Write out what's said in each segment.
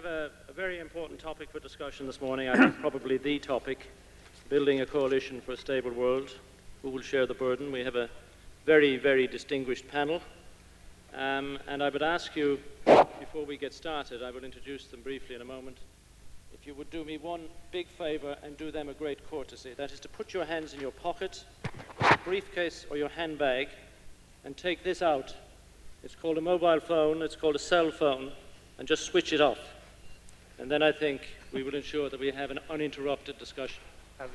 have a very important topic for discussion this morning. I think probably the topic, building a coalition for a stable world. Who will share the burden? We have a very, very distinguished panel. And I would ask you, before we get started, I will introduce them briefly in a moment, if you would do me one big favor and do them a great courtesy. That is to put your hands in your pocket, briefcase or your handbag, and take this out. It's called a mobile phone, it's called a cell phone, and just switch it off. And then I think we will ensure that we have an uninterrupted discussion. And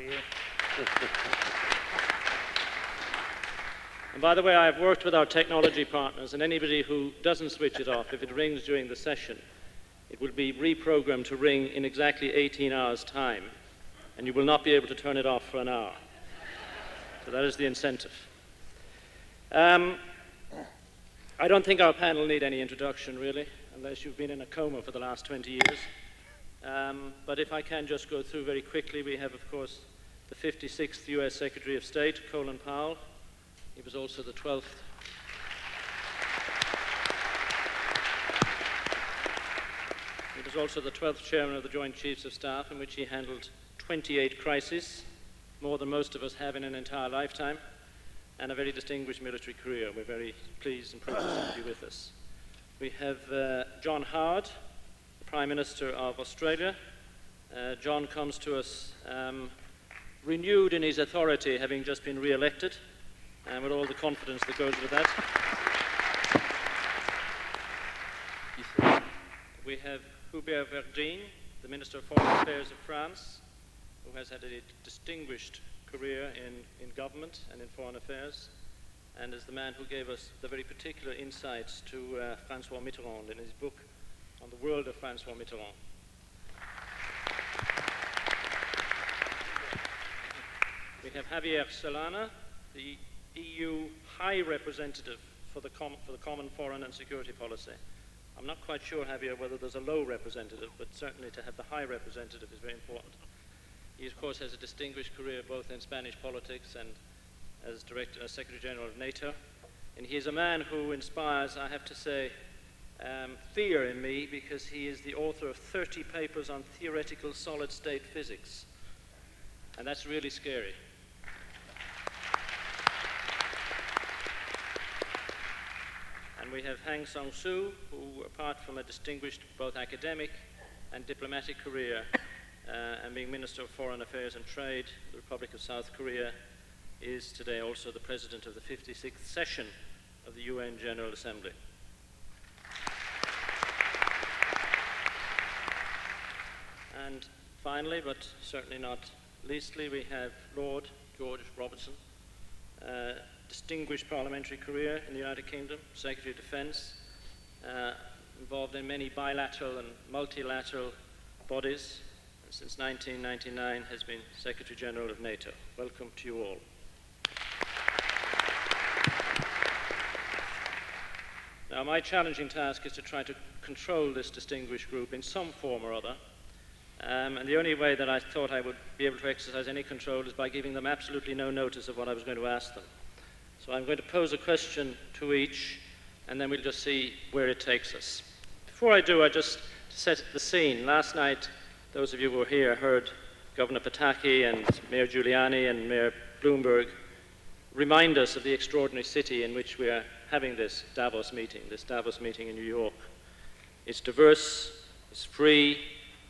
by the way, I have worked with our technology partners, and anybody who doesn't switch it off, if it rings during the session, it will be reprogrammed to ring in exactly 18 hours' time, and you will not be able to turn it off for an hour. So that is the incentive. I don't think our panel need any introduction, really, unless you've been in a coma for the last 20 years. But if I can just go through very quickly, we have, of course, the 56th U.S. Secretary of State, Colin Powell. He was also the 12th. He was also the 12th Chairman of the Joint Chiefs of Staff, in which he handled 28 crises, more than most of us have in an entire lifetime, and a very distinguished military career. We're very pleased and privileged to have you with us. We have John Howard, the Prime Minister of Australia. John comes to us renewed in his authority, having just been re-elected, and with all the confidence that goes with that. We have Hubert Verdine, the Minister of Foreign Affairs of France, who has had a distinguished career in government and in foreign affairs, and is the man who gave us the very particular insights to François Mitterrand in his book on the world of François Mitterrand. We have Javier Solana, the EU High Representative for the Common Foreign and Security Policy. I'm not quite sure, Javier, whether there's a low representative, but certainly to have the high representative is very important. He, of course, has a distinguished career both in Spanish politics and as Secretary General of NATO. And he is a man who inspires, I have to say, fear in me, because he is the author of 30 papers on theoretical solid-state physics. And that's really scary. And we have Hang Song-soo, who, apart from a distinguished both academic and diplomatic career, and being Minister of Foreign Affairs and Trade in the Republic of South Korea, is today also the President of the 56th session of the UN General Assembly. And finally, but certainly not leastly, we have Lord George Robertson, distinguished parliamentary career in the United Kingdom, Secretary of Defence, involved in many bilateral and multilateral bodies, and since 1999 has been Secretary General of NATO. Welcome to you all. Now, my challenging task is to try to control this distinguished group in some form or other, and the only way that I thought I would be able to exercise any control is by giving them absolutely no notice of what I was going to ask them. So I'm going to pose a question to each, and then we'll just see where it takes us. Before I do, I just set the scene. Last night, those of you who were here heard Governor Pataki and Mayor Giuliani and Mayor Bloomberg remind us of the extraordinary city in which we are having this Davos meeting in New York. It's diverse, it's free,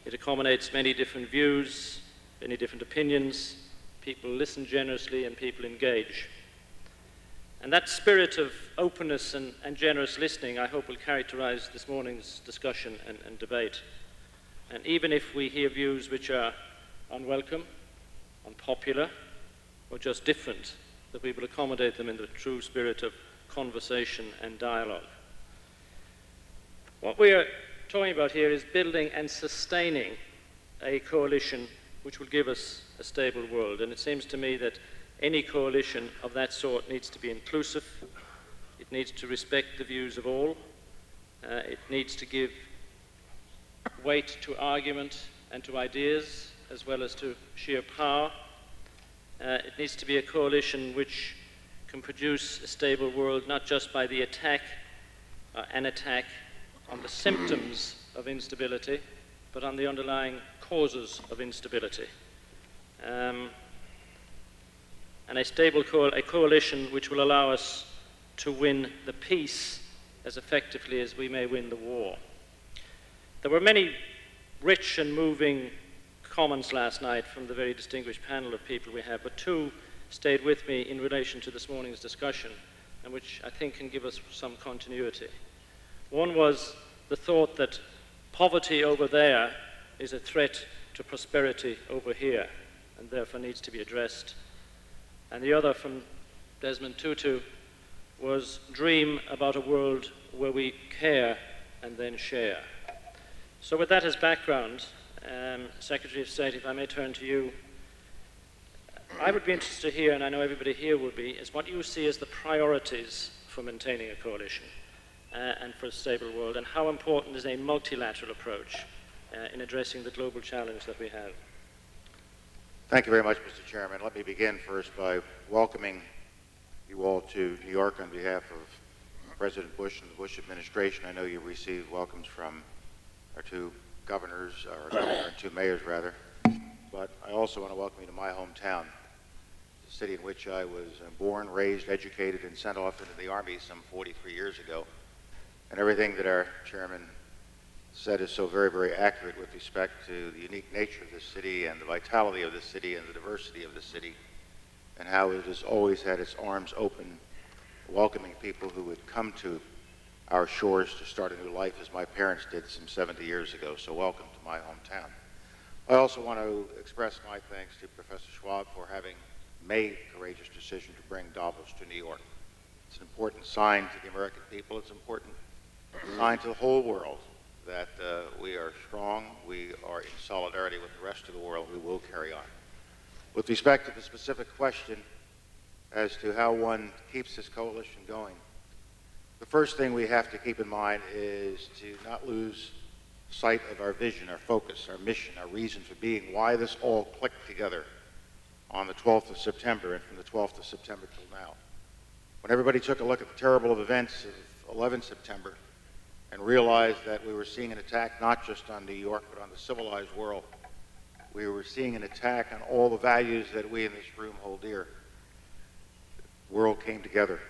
it accommodates many different views, many different opinions, people listen generously and people engage. And that spirit of openness and generous listening, I hope, will characterize this morning's discussion and debate. And even if we hear views which are unwelcome, unpopular, or just different, that we will accommodate them in the true spirit of conversation and dialogue. What we are talking about here is building and sustaining a coalition which will give us a stable world. And it seems to me that any coalition of that sort needs to be inclusive, it needs to respect the views of all, it needs to give weight to argument and to ideas as well as to sheer power. It needs to be a coalition which can produce a stable world not just by the attack, an attack on the symptoms of instability, but on the underlying causes of instability. And a stable coalition which will allow us to win the peace as effectively as we may win the war. There were many rich and moving comments last night from the very distinguished panel of people we have, but two stayed with me in relation to this morning's discussion, and which I think can give us some continuity. One was the thought that poverty over there is a threat to prosperity over here, and therefore needs to be addressed. And the other, from Desmond Tutu, was dream about a world where we care and then share. So with that as background, Secretary of State, if I may turn to you, I would be interested to hear, and I know everybody here will be, is what you see as the priorities for maintaining a coalition and for a stable world, and how important is a multilateral approach in addressing the global challenge that we have. Thank you very much, Mr. Chairman. Let me begin first by welcoming you all to New York on behalf of President Bush and the Bush administration. I know you received welcomes from our two governors, or our two mayors rather, but I also want to welcome you to my hometown, the city in which I was born, raised, educated, and sent off into the Army some 43 years ago. And everything that our chairman said is so very, very accurate with respect to the unique nature of this city and the vitality of this city and the diversity of this city, and how it has always had its arms open, welcoming people who would come to our shores to start a new life, as my parents did some 70 years ago. So welcome to my hometown. I also want to express my thanks to Professor Schwab for having made the courageous decision to bring Davos to New York. It's an important sign to the American people. It's an important sign to the whole world that we are strong, we are in solidarity with the rest of the world, we will carry on. With respect to the specific question as to how one keeps this coalition going, the first thing we have to keep in mind is to not lose sight of our vision, our focus, our mission, our reason for being, why this all clicked together on the 12th of September and from the 12th of September till now. When everybody took a look at the terrible events of 11 September and realized that we were seeing an attack not just on New York but on the civilized world, we were seeing an attack on all the values that we in this room hold dear, the world came together.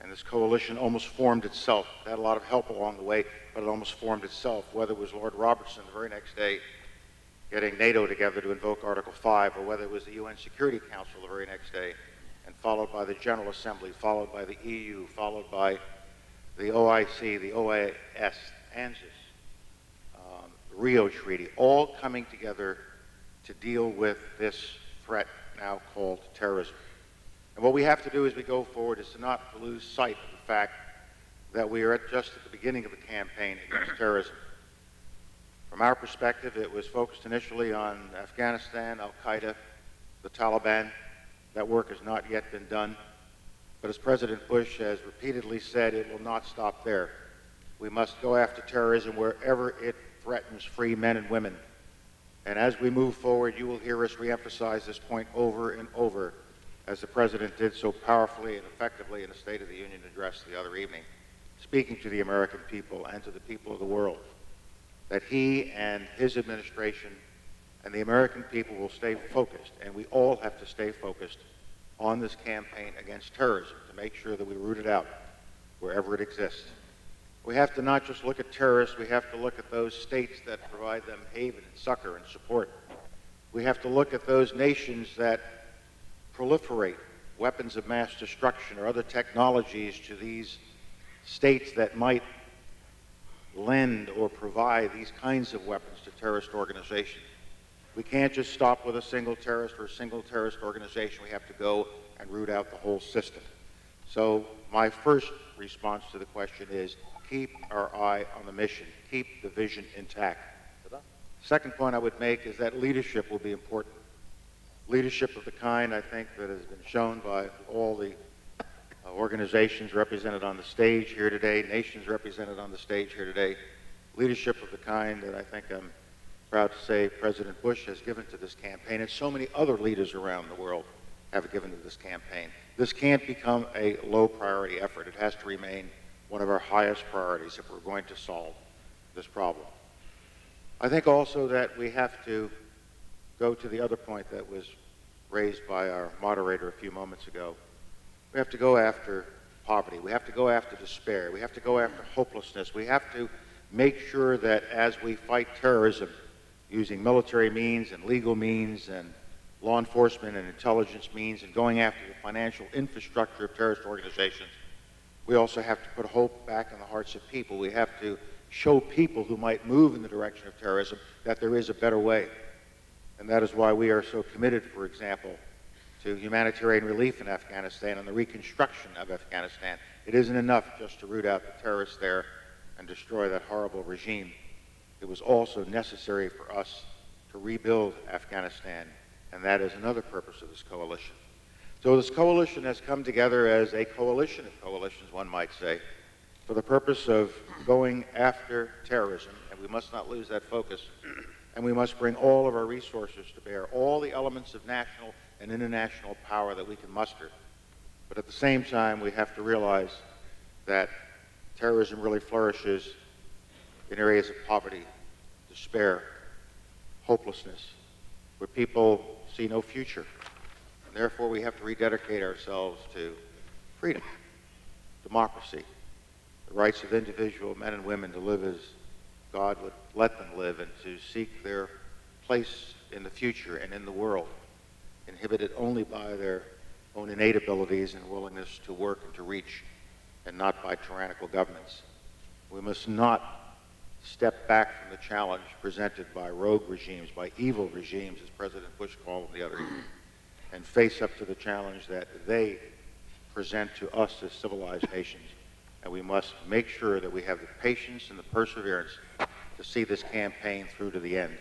And this coalition almost formed itself. It had a lot of help along the way, but it almost formed itself, whether it was Lord Robertson the very next day getting NATO together to invoke Article 5, or whether it was the UN Security Council the very next day, and followed by the General Assembly, followed by the EU, followed by the OIC, the OAS, ANZUS, the Rio Treaty, all coming together to deal with this threat now called terrorism. And what we have to do as we go forward is to not lose sight of the fact that we are just at the beginning of a campaign against terrorism. From our perspective, it was focused initially on Afghanistan, Al-Qaeda, the Taliban. That work has not yet been done. But as President Bush has repeatedly said, it will not stop there. We must go after terrorism wherever it threatens free men and women. And as we move forward, you will hear us reemphasize this point over and over, as the President did so powerfully and effectively in the State of the Union address the other evening, speaking to the American people and to the people of the world, that he and his administration and the American people will stay focused, and we all have to stay focused on this campaign against terrorism to make sure that we root it out wherever it exists. We have to not just look at terrorists, we have to look at those states that provide them haven and succor and support. We have to look at those nations that proliferate weapons of mass destruction or other technologies to these states that might lend or provide these kinds of weapons to terrorist organizations. We can't just stop with a single terrorist or a single terrorist organization. We have to go and root out the whole system. So my first response to the question is keep our eye on the mission, keep the vision intact. Second point I would make is that leadership will be important. Leadership of the kind, I think, that has been shown by all the organizations represented on the stage here today, nations represented on the stage here today. Leadership of the kind that I think I'm proud to say President Bush has given to this campaign, and so many other leaders around the world have given to this campaign. This can't become a low priority effort. It has to remain one of our highest priorities if we're going to solve this problem. I think also that we have to go to the other point that was raised by our moderator a few moments ago. We have to go after poverty. We have to go after despair. We have to go after hopelessness. We have to make sure that as we fight terrorism using military means and legal means and law enforcement and intelligence means and going after the financial infrastructure of terrorist organizations, we also have to put hope back in the hearts of people. We have to show people who might move in the direction of terrorism that there is a better way. And that is why we are so committed, for example, to humanitarian relief in Afghanistan and the reconstruction of Afghanistan. It isn't enough just to root out the terrorists there and destroy that horrible regime. It was also necessary for us to rebuild Afghanistan, and that is another purpose of this coalition. So this coalition has come together as a coalition of coalitions, one might say, for the purpose of going after terrorism, and we must not lose that focus, and we must bring all of our resources to bear, all the elements of national and international power that we can muster. But at the same time, we have to realize that terrorism really flourishes in areas of poverty, despair, hopelessness, where people see no future. And therefore, we have to rededicate ourselves to freedom, democracy, the rights of individual men and women to live as God would let them live and to seek their place in the future and in the world, inhibited only by their own innate abilities and willingness to work and to reach, and not by tyrannical governments. We must not step back from the challenge presented by rogue regimes, by evil regimes, as President Bush called them the other evening, and face up to the challenge that they present to us as civilized nations. And we must make sure that we have the patience and the perseverance to see this campaign through to the end.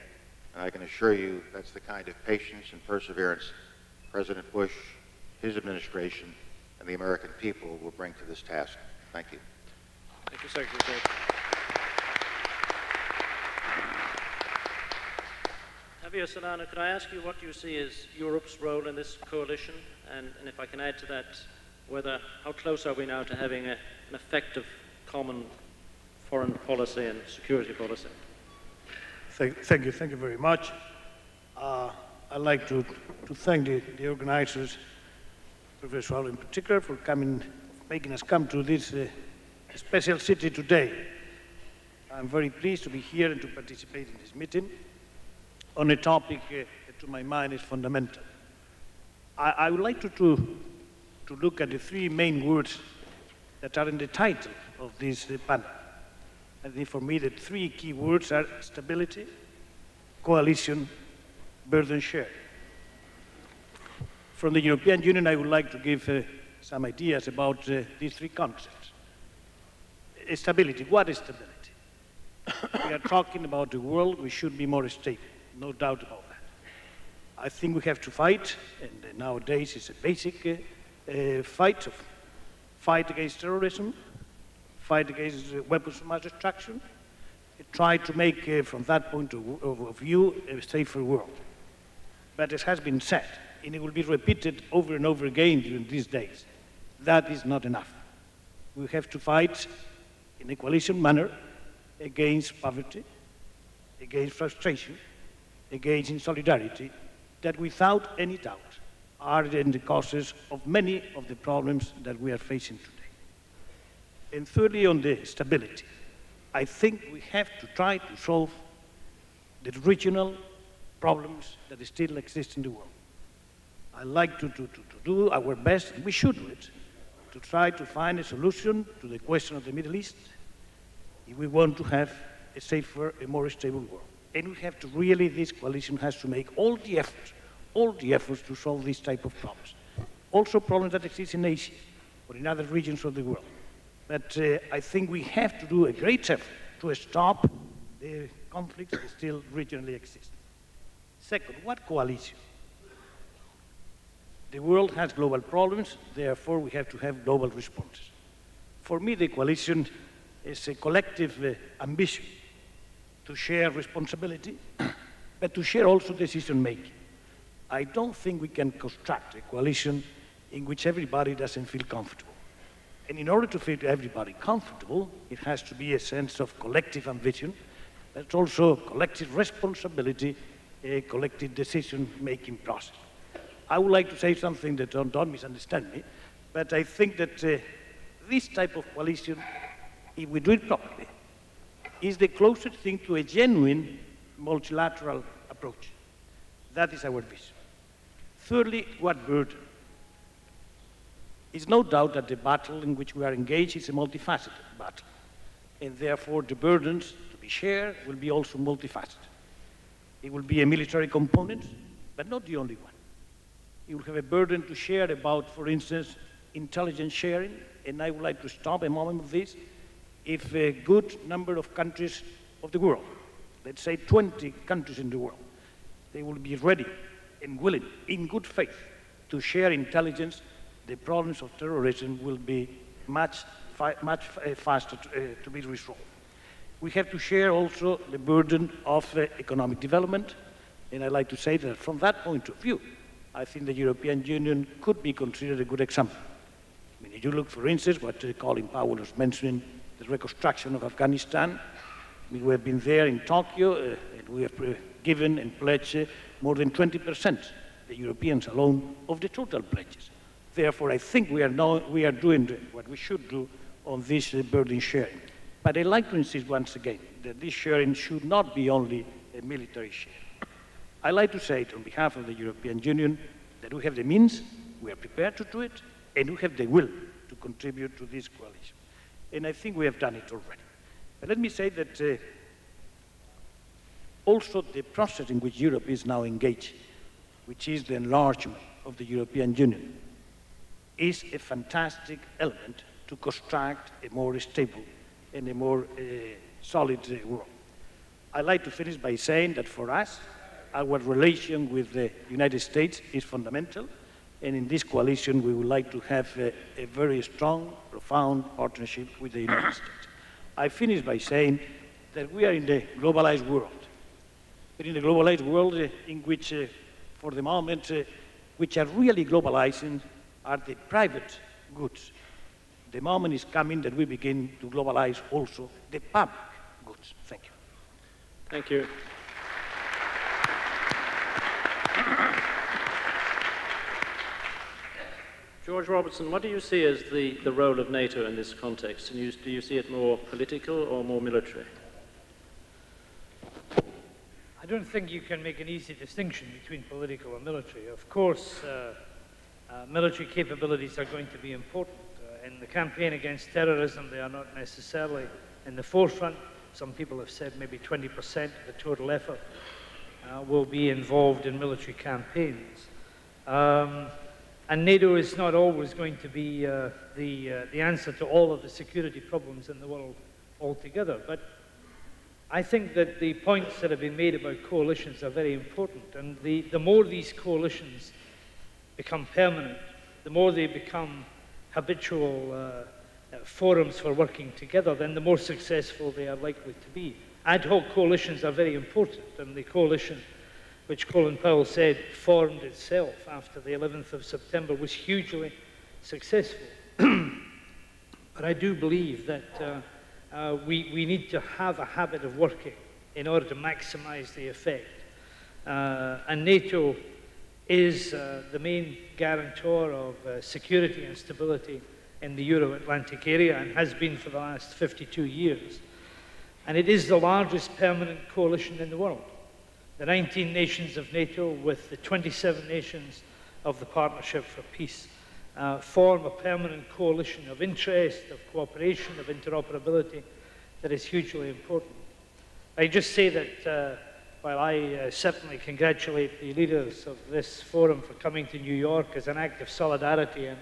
And I can assure you that's the kind of patience and perseverance President Bush, his administration, and the American people will bring to this task. Thank you. Thank you, Secretary. Javier Solana, could I ask you what you see as Europe's role in this coalition? And if I can add to that, how close are we now to having an effective common foreign policy and security policy? Thank you very much. I'd like to thank the organizers, Professor Hall in particular, for making us come to this special city today. I'm very pleased to be here and to participate in this meeting on a topic that to my mind is fundamental. I would like to look at the three main words that are in the title of this panel. I think for me the three key words are stability, coalition, burden share. From the European Union, I would like to give some ideas about these three concepts. Stability. What is stability? We are talking about the world. We should be more stable, no doubt about that. I think we have to fight, and nowadays it's a basic fight against terrorism, fight against weapons of mass destruction, try to make, from that point of view, a safer world. But as has been said, and it will be repeated over and over again during these days, that is not enough. We have to fight in a coalition manner against poverty, against frustration, against insolidarity, that without any doubt are in the causes of many of the problems that we are facing today. And thirdly, on the stability, I think we have to try to solve the regional problems that still exist in the world. I like to do our best, and we should do it, to try to find a solution to the question of the Middle East if we want to have a safer, a more stable world. And we have to really, this coalition has to make all the efforts to solve these type of problems. Also problems that exist in Asia or in other regions of the world. But I think we have to do a great effort to stop the conflicts that still regionally exist. Second, what coalition? The world has global problems, therefore we have to have global responses. For me, the coalition is a collective ambition to share responsibility, but to share also decision-making. I don't think we can construct a coalition in which everybody doesn't feel comfortable. And in order to feel everybody comfortable, it has to be a sense of collective ambition, but it's also collective responsibility, a collective decision-making process. I would like to say something that don't misunderstand me, but I think that this type of coalition, if we do it properly, is the closest thing to a genuine multilateral approach. That is our vision. Thirdly, what burden? It's no doubt that the battle in which we are engaged is a multifaceted battle, and therefore the burdens to be shared will be also multifaceted. It will be a military component, but not the only one. You will have a burden to share about, for instance, intelligence sharing, and I would like to stop a moment with this. If a good number of countries of the world, let's say 20 countries in the world, they will be ready and willing, in good faith, to share intelligence, the problems of terrorism will be much faster to be resolved. We have to share also the burden of economic development, and I like to say that from that point of view, I think the European Union could be considered a good example. I mean, if you look, for instance, what Colin Powell was mentioning, the reconstruction of Afghanistan. I mean, we have been there in Tokyo, and we have given and pledged more than 20%, the Europeans alone, of the total pledges. Therefore, I think we are doing what we should do on this burden sharing. But I'd like to insist once again that this sharing should not be only a military sharing. I'd like to say it on behalf of the European Union that we have the means, we are prepared to do it, and we have the will to contribute to this coalition. And I think we have done it already. But let me say that also the process in which Europe is now engaged, which is the enlargement of the European Union, is a fantastic element to construct a more stable and a more solid world. I'd like to finish by saying that for us, our relation with the United States is fundamental, and in this coalition we would like to have a very strong, profound partnership with the United States. I finish by saying that we are in the globalized world. We're in the globalized world in which, for the moment, which are really globalizing are the private goods. The moment is coming that we begin to globalize also the public goods. Thank you. Thank you. George Robertson, what do you see as the role of NATO in this context? And do you see it more political or more military? I don't think you can make an easy distinction between political and military. Of course, military capabilities are going to be important. In the campaign against terrorism, they are not necessarily in the forefront. Some people have said maybe 20% of the total effort will be involved in military campaigns. And NATO is not always going to be the answer to all of the security problems in the world altogether. But I think that the points that have been made about coalitions are very important. And the more these coalitions become permanent, the more they become habitual forums for working together, then the more successful they are likely to be. Ad hoc coalitions are very important, and the coalition which Colin Powell said formed itself after the 11th of September was hugely successful. But I do believe that we need to have a habit of working in order to maximize the effect. And NATO is the main guarantor of security and stability in the Euro-Atlantic area and has been for the last 52 years. And it is the largest permanent coalition in the world. The 19 nations of NATO with the 27 nations of the Partnership for Peace form a permanent coalition of interest, of cooperation, of interoperability that is hugely important. I just say that while I certainly congratulate the leaders of this forum for coming to New York as an act of solidarity and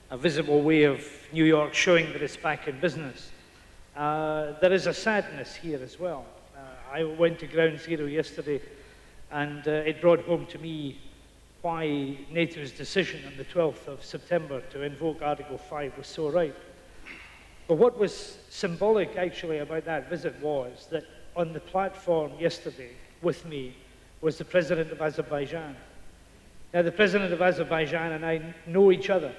a visible way of New York showing that it's back in business, there is a sadness here as well. I went to Ground Zero yesterday, and it brought home to me why NATO's decision on the 12th of September to invoke Article 5 was so right. But what was symbolic, actually, about that visit was that on the platform yesterday with me was the President of Azerbaijan. Now, the President of Azerbaijan and I know each other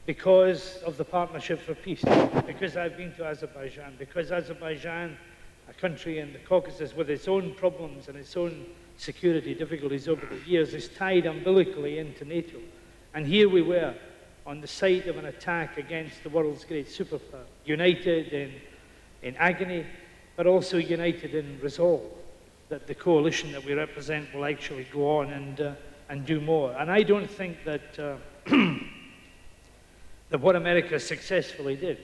because of the Partnership for Peace, because I've been to Azerbaijan, because Azerbaijan a country in the Caucasus with its own problems and its own security difficulties over the years, is tied umbilically into NATO. And here we were on the site of an attack against the world's great superpower, united in agony, but also united in resolve that the coalition that we represent will actually go on and do more. And I don't think that, that what America successfully did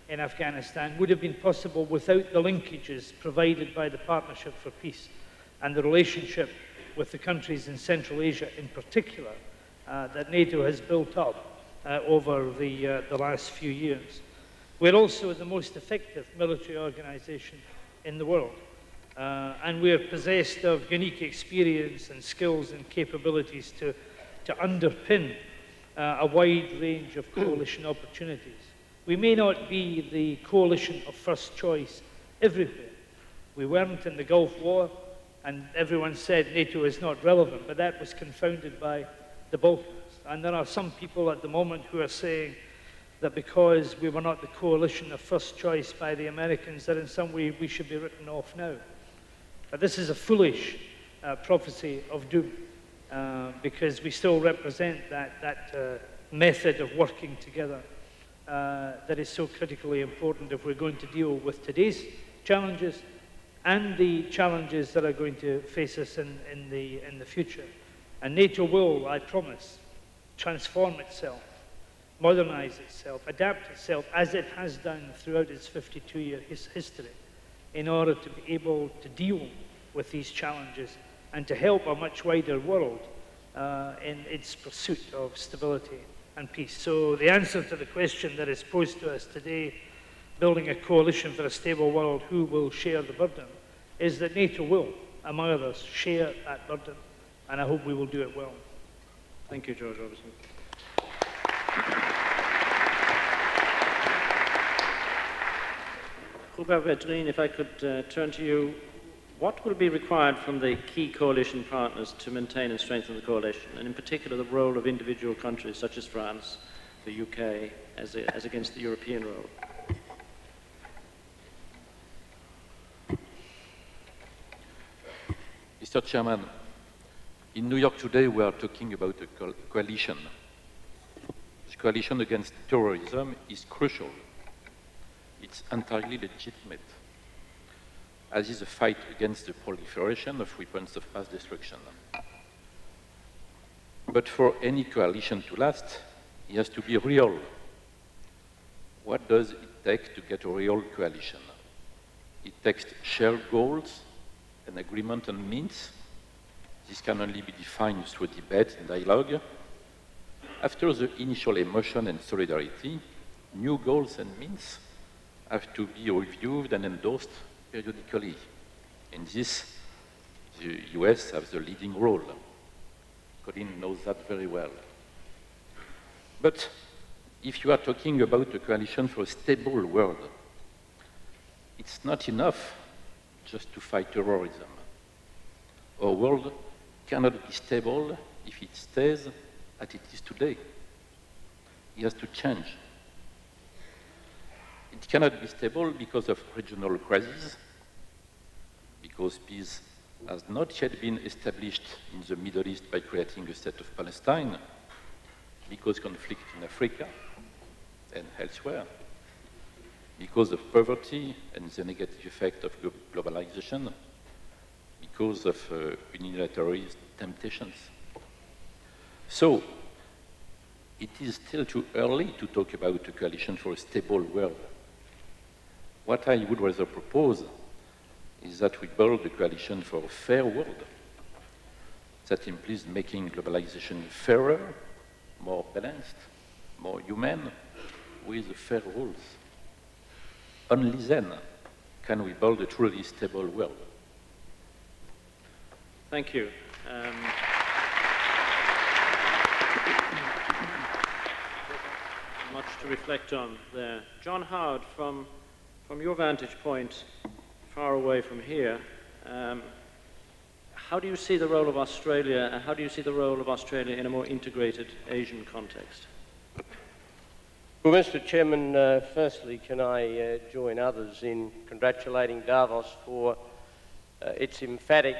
in Afghanistan would have been possible without the linkages provided by the Partnership for Peace and the relationship with the countries in Central Asia in particular that NATO has built up over the last few years. We're also the most effective military organization in the world, and we're possessed of unique experience and skills and capabilities to underpin a wide range of coalition opportunities. We may not be the coalition of first choice everywhere. We weren't in the Gulf War, and everyone said NATO is not relevant, but that was confounded by the Balkans. And there are some people at the moment who are saying that because we were not the coalition of first choice by the Americans, that in some way we should be written off now. But this is a foolish prophecy of doom, because we still represent that method of working together that is so critically important if we're going to deal with today's challenges and the challenges that are going to face us in the future. And NATO will, I promise, transform itself, modernize itself, adapt itself as it has done throughout its 52-year history in order to be able to deal with these challenges and to help a much wider world in its pursuit of stability and peace. So the answer to the question that is posed to us today, building a coalition for a stable world, who will share the burden, is that NATO will, among others, share that burden, and I hope we will do it well. Thank you, George Robertson. Hubert Vedrine, if I could turn to you, what will be required from the key coalition partners to maintain and strengthen the coalition, and in particular the role of individual countries such as France, the UK, as against the European role? Mr. Chairman, in New York today we are talking about a coalition. This coalition against terrorism is crucial. It's entirely legitimate, as is the fight against the proliferation of weapons of mass destruction. But for any coalition to last, it has to be real. What does it take to get a real coalition? It takes shared goals, an agreement on means. This can only be defined through debate and dialogue. After the initial emotion and solidarity, new goals and means have to be reviewed and endorsed periodically. In this, the US has the leading role. Colin knows that very well. But if you are talking about a coalition for a stable world, it's not enough just to fight terrorism. Our world cannot be stable if it stays as it is today. It has to change. It cannot be stable because of regional crises, because peace has not yet been established in the Middle East by creating a state of Palestine, because conflict in Africa and elsewhere, because of poverty and the negative effect of globalization, because of unilateralist temptations. So, it is still too early to talk about a coalition for a stable world. What I would rather propose is that we build a coalition for a fair world. That implies making globalization fairer, more balanced, more human, with fair rules. Only then can we build a truly stable world. Thank you. Much to reflect on there. John Howard, from your vantage point, far away from here, how do you see the role of Australia, and how do you see the role of Australia in a more integrated Asian context? Well, Mr. Chairman, firstly, can I join others in congratulating Davos for its emphatic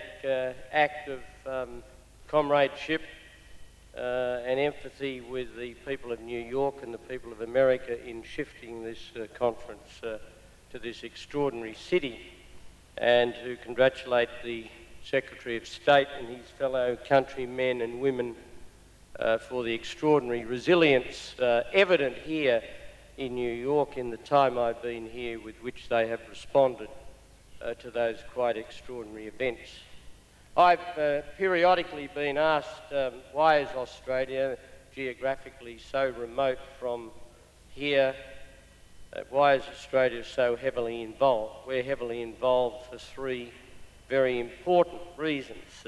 act of comradeship and empathy with the people of New York and the people of America in shifting this conference to this extraordinary city, and to congratulate the Secretary of State and his fellow countrymen and women for the extraordinary resilience evident here in New York in the time I've been here, with which they have responded to those quite extraordinary events. I've periodically been asked, why is Australia geographically so remote from here? Why is Australia so heavily involved? We're heavily involved for three very important reasons.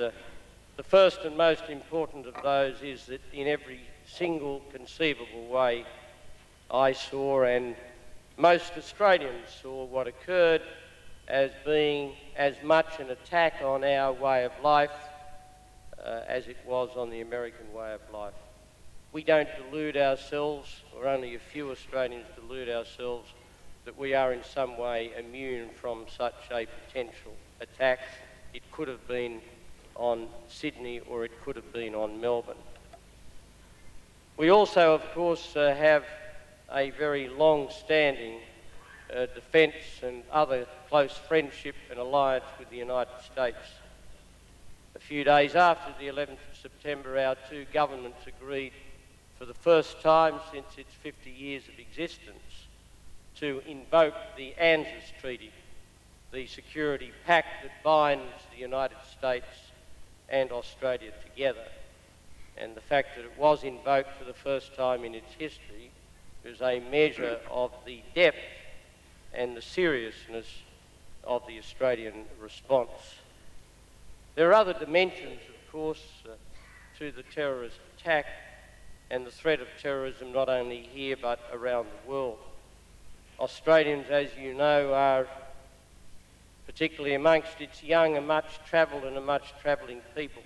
The first and most important of those is that in every single conceivable way I saw, and most Australians saw, what occurred as being as much an attack on our way of life as it was on the American way of life. We don't delude ourselves, or only a few Australians delude ourselves, that we are in some way immune from such a potential attack. It could have been on Sydney or it could have been on Melbourne. We also, of course, have a very long-standing defence and other close friendship and alliance with the United States. A few days after the 11th of September, our two governments agreed for the first time since its 50 years of existence to invoke the ANZUS Treaty, the security pact that binds the United States and Australia together. And the fact that it was invoked for the first time in its history is a measure of the depth and the seriousness of the Australian response. There are other dimensions, of course, to the terrorist attack and the threat of terrorism, not only here but around the world. Australians, as you know, are, particularly amongst its young, a much-travelled and a much-travelling people.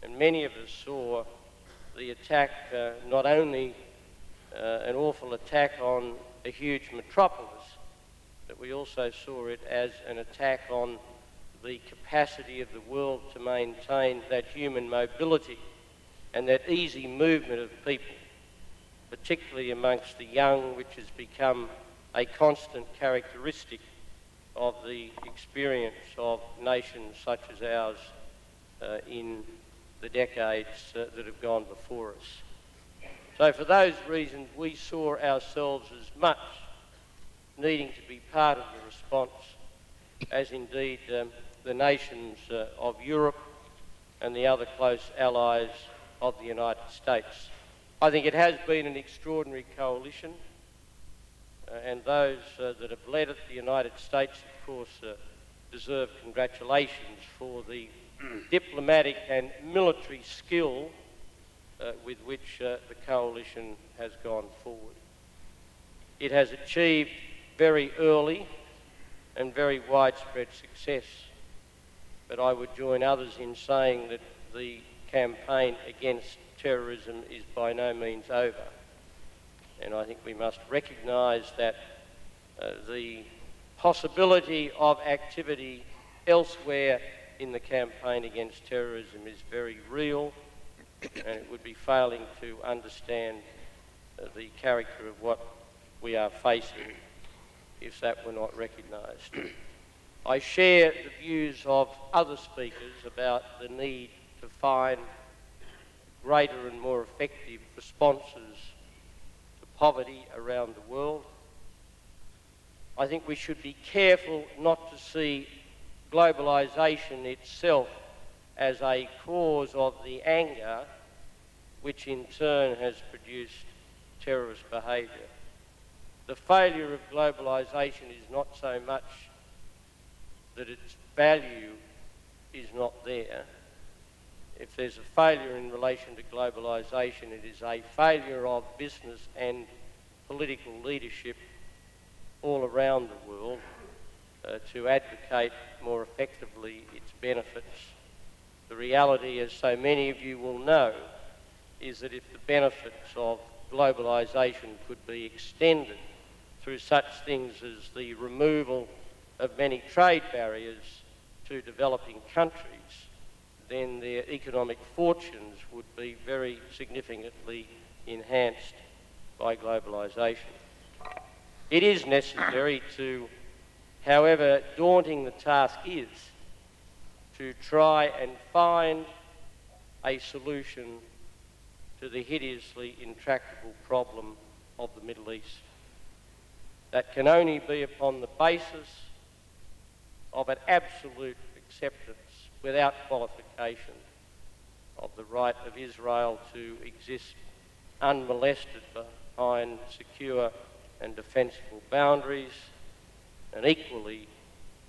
And many of us saw the attack, not only an awful attack on a huge metropolis, but we also saw it as an attack on the capacity of the world to maintain that human mobility and that easy movement of people, particularly amongst the young, which has become a constant characteristic of the experience of nations such as ours in the decades that have gone before us. So for those reasons, we saw ourselves as much needing to be part of the response as indeed the nations of Europe and the other close allies of the United States. I think it has been an extraordinary coalition, and those that have led it, the United States, of course, deserve congratulations for the diplomatic and military skill with which the coalition has gone forward. It has achieved very early and very widespread success, but I would join others in saying that the campaign against terrorism is by no means over. And I think we must recognise that the possibility of activity elsewhere in the campaign against terrorism is very real, and it would be failing to understand the character of what we are facing if that were not recognised. I share the views of other speakers about the need to find greater and more effective responses to poverty around the world. I think we should be careful not to see globalisation itself as a cause of the anger which in turn has produced terrorist behaviour. The failure of globalisation is not so much that its value is not there. If there's a failure in relation to globalisation, it is a failure of business and political leadership all around the world to advocate more effectively its benefits. The reality, as so many of you will know, is that if the benefits of globalisation could be extended through such things as the removal of many trade barriers to developing countries, then their economic fortunes would be very significantly enhanced by globalisation. It is necessary to, however daunting the task is, to try and find a solution to the hideously intractable problem of the Middle East. That can only be upon the basis of an absolute acceptance without qualification of the right of Israel to exist unmolested behind secure and defensible boundaries, and equally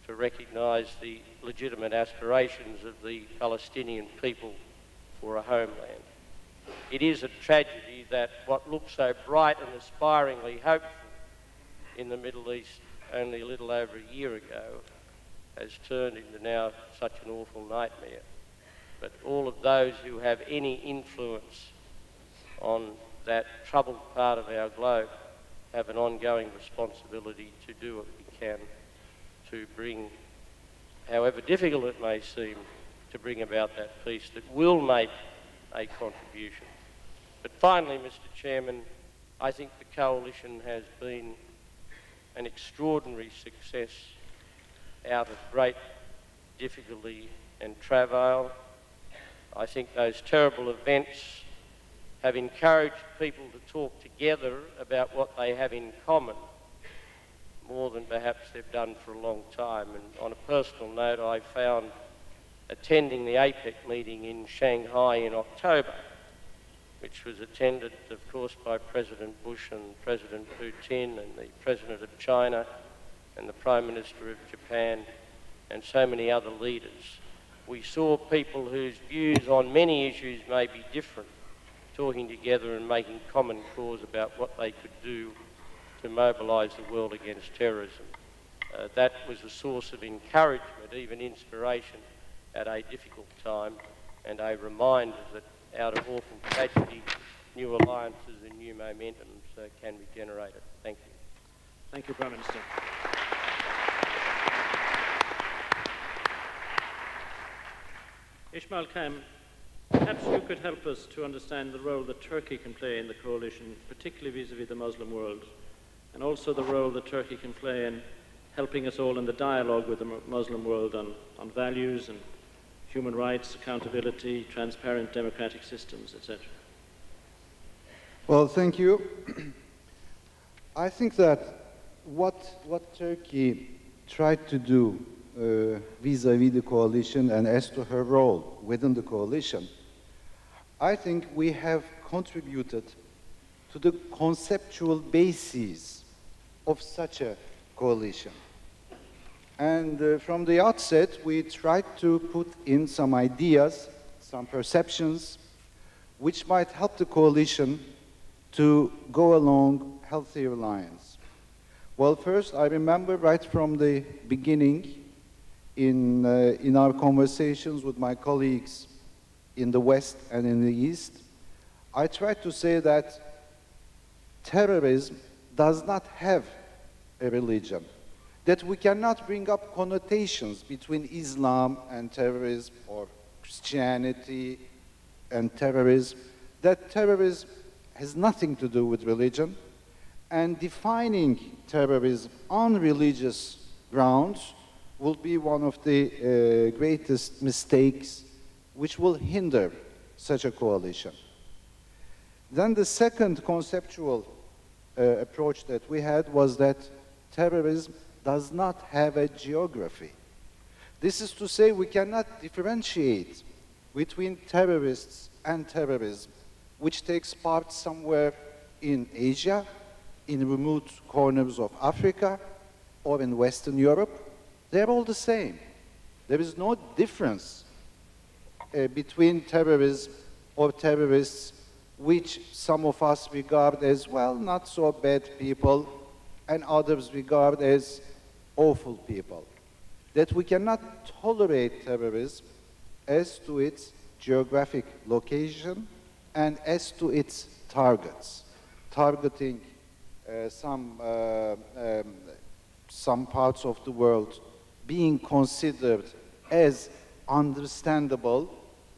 to recognise the legitimate aspirations of the Palestinian people for a homeland. It is a tragedy that what looked so bright and aspiringly hopeful in the Middle East only a little over a year ago has turned into now such an awful nightmare. But all of those who have any influence on that troubled part of our globe have an ongoing responsibility to do what we can to bring, however difficult it may seem, to bring about that peace that will make a contribution. But finally, Mr. Chairman, I think the coalition has been an extraordinary success out of great difficulty and travail. I think those terrible events have encouraged people to talk together about what they have in common more than perhaps they've done for a long time. And on a personal note, I found attending the APEC meeting in Shanghai in October, which was attended, of course, by President Bush and President Putin and the President of China and the Prime Minister of Japan and so many other leaders. We saw people whose views on many issues may be different talking together and making common cause about what they could do to mobilise the world against terrorism. That was a source of encouragement, even inspiration, at a difficult time, and a reminder that out of awful tragedy, new alliances and new momentums can be generated. Thank you. Thank you, Prime Minister. Ismail Cem, perhaps you could help us to understand the role that Turkey can play in the coalition, particularly vis-à-vis the Muslim world, and also the role that Turkey can play in helping us all in the dialogue with the Muslim world on values and human rights, accountability, transparent democratic systems, etc. Well, thank you. I think that what Turkey tried to do vis-à-vis the coalition and as to her role within the coalition, I think we have contributed to the conceptual basis of such a coalition. And from the outset, we tried to put in some ideas, some perceptions, which might help the coalition to go along healthier lines. Well, first, I remember right from the beginning in our conversations with my colleagues in the West and in the East, I tried to say that terrorism does not have a religion, that we cannot bring up connotations between Islam and terrorism or Christianity and terrorism, that terrorism has nothing to do with religion, and defining terrorism on religious grounds will be one of the greatest mistakes which will hinder such a coalition. Then the second conceptual approach that we had was that terrorism does not have a geography. This is to say we cannot differentiate between terrorists and terrorism, which takes part somewhere in Asia, in remote corners of Africa, or in Western Europe. They're all the same. There is no difference between terrorism or terrorists, which some of us regard as, well, not so bad people, and others regard as awful people. That we cannot tolerate terrorism as to its geographic location and as to its targets. targeting some parts of the world being considered as understandable,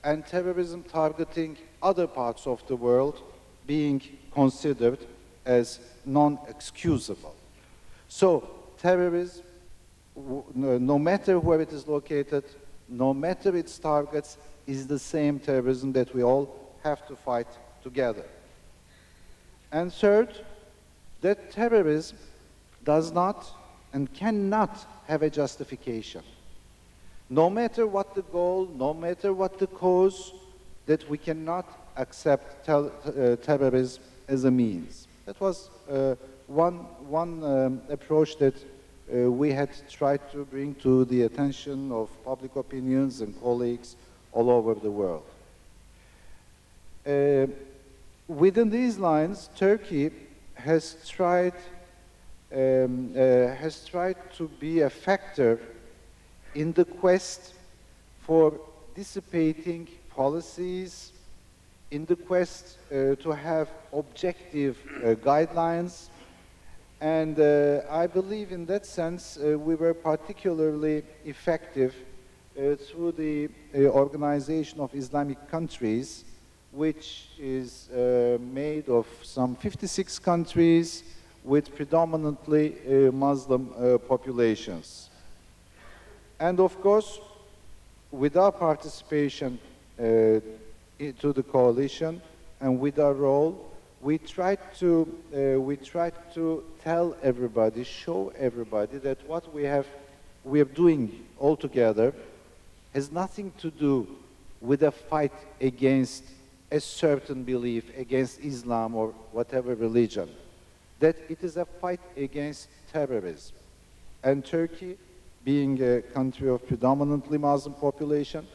and terrorism targeting other parts of the world being considered as non-excusable. So terrorism, no matter where it is located, no matter its targets, is the same terrorism that we all have to fight together. And third, that terrorism does not and cannot have a justification. No matter what the goal, no matter what the cause, that we cannot accept terrorism as a means. That was one approach that we had tried to bring to the attention of public opinions and colleagues all over the world. Within these lines, Turkey has tried to be a factor in the quest for dissipating policies, in the quest to have objective guidelines, and I believe in that sense we were particularly effective through the Organization of Islamic Countries, which is made of some 56 countries with predominantly Muslim populations. And of course, with our participation into the coalition and with our role, we tried to tell everybody, show everybody that what we are doing all together has nothing to do with a fight against a certain belief, against Islam or whatever religion, that it is a fight against terrorism. And Turkey, being a country of predominantly Muslim population,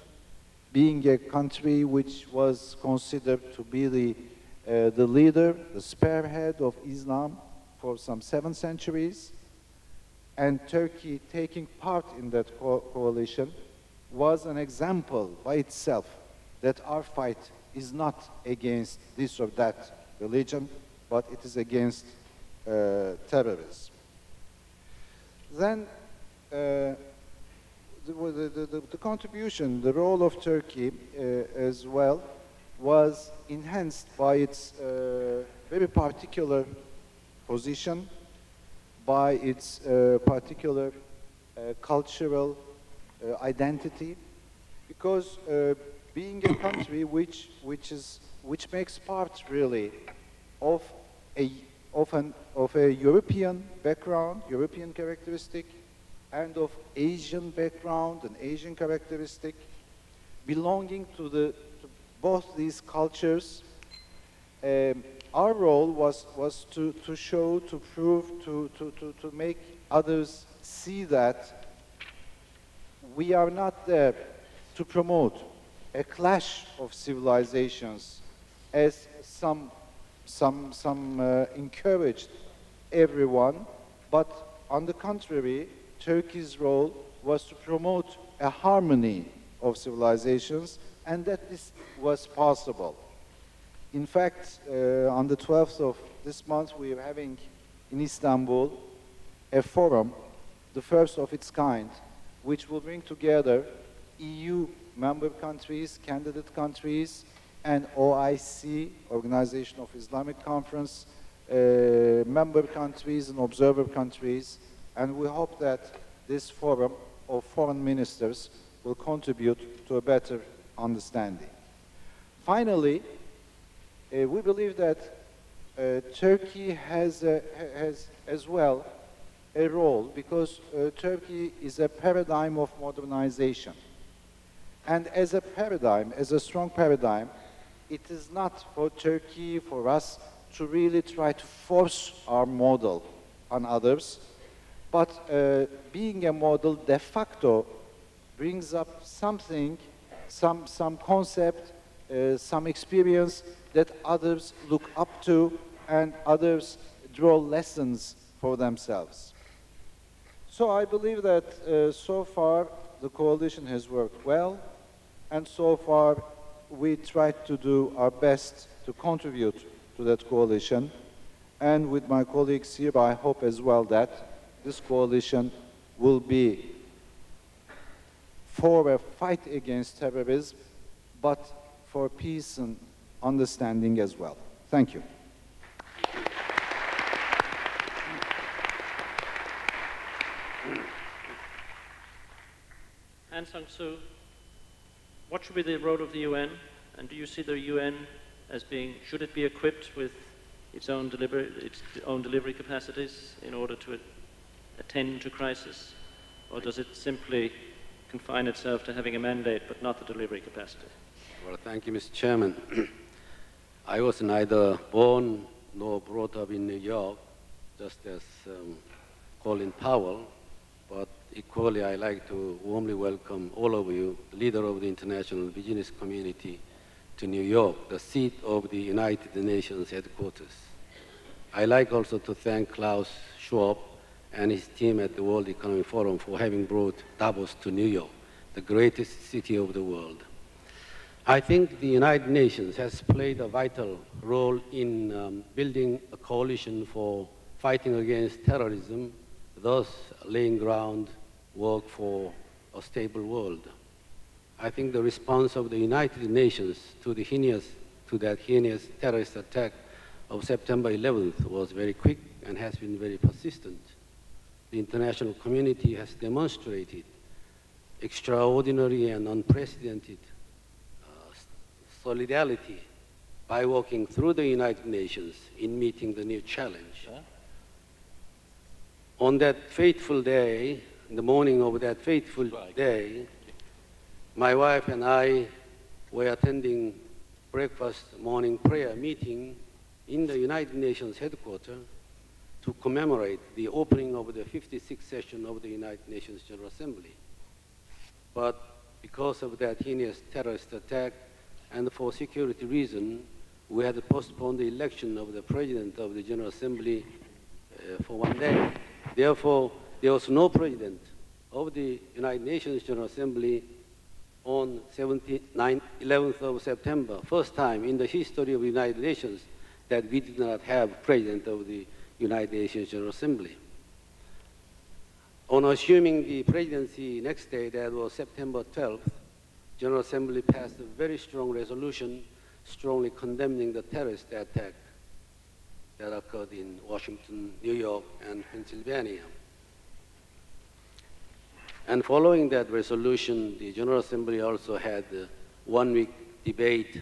being a country which was considered to be the leader, the spearhead of Islam for some 7 centuries, and Turkey taking part in that coalition was an example by itself that our fight is not against this or that religion, but it is against terrorism. Then the contribution, the role of Turkey as well was enhanced by its very particular position, by its particular cultural identity, because being a country which makes part really of a European background, European characteristic, and of Asian background and Asian characteristic, belonging to both these cultures, our role was to show, to prove, to make others see that we are not there to promote a clash of civilizations, as some encouraged everyone, but on the contrary, Turkey's role was to promote a harmony of civilizations, and that this was possible. In fact, on the 12th of this month, we are having in Istanbul a forum, the first of its kind, which will bring together EU member countries, candidate countries, and OIC, Organization of Islamic Conference, member countries and observer countries, and we hope that this forum of foreign ministers will contribute to a better understanding. Finally, we believe that Turkey has as well a role, because Turkey is a paradigm of modernization. And as a paradigm, as a strong paradigm, it is not for Turkey, for us, to really try to force our model on others, but being a model de facto brings up something, some concept, some experience that others look up to and others draw lessons for themselves. So I believe that so far the coalition has worked well, and so far we tried to do our best to contribute to that coalition. And with my colleagues here, I hope as well that this coalition will be for a fight against terrorism, but for peace and understanding as well. Thank you. Aung San Suu, what should be the role of the UN, and do you see the UN as being, should it be equipped with its own delivery capacities in order to attend to crisis, or does it simply confine itself to having a mandate but not the delivery capacity? Well, thank you, Mr. Chairman. I was neither born nor brought up in New York, just as Colin Powell, but equally I like to warmly welcome all of you, leader of the international business community, to New York, the seat of the United Nations headquarters. I like also to thank Klaus Schwab and his team at the World Economic Forum for having brought Davos to New York, the greatest city of the world. I think the United Nations has played a vital role in building a coalition for fighting against terrorism, thus laying groundwork for a stable world. I think the response of the United Nations to that heinous terrorist attack of September 11th was very quick and has been very persistent. The international community has demonstrated extraordinary and unprecedented solidarity by working through the United Nations in meeting the new challenge. On that fateful day, in the morning of that fateful day, my wife and I were attending breakfast morning prayer meeting in the United Nations headquarters to commemorate the opening of the 56th session of the United Nations General Assembly. But because of that heinous terrorist attack and for security reasons, we had to postpone the election of the President of the General Assembly for one day. Therefore, there was no President of the United Nations General Assembly on 11th of September, first time in the history of the United Nations that we did not have President of the United Nations General Assembly. On assuming the presidency next day, that was September 12th, General Assembly passed a very strong resolution strongly condemning the terrorist attack that occurred in Washington, New York, and Pennsylvania. And following that resolution, the General Assembly also had a one-week debate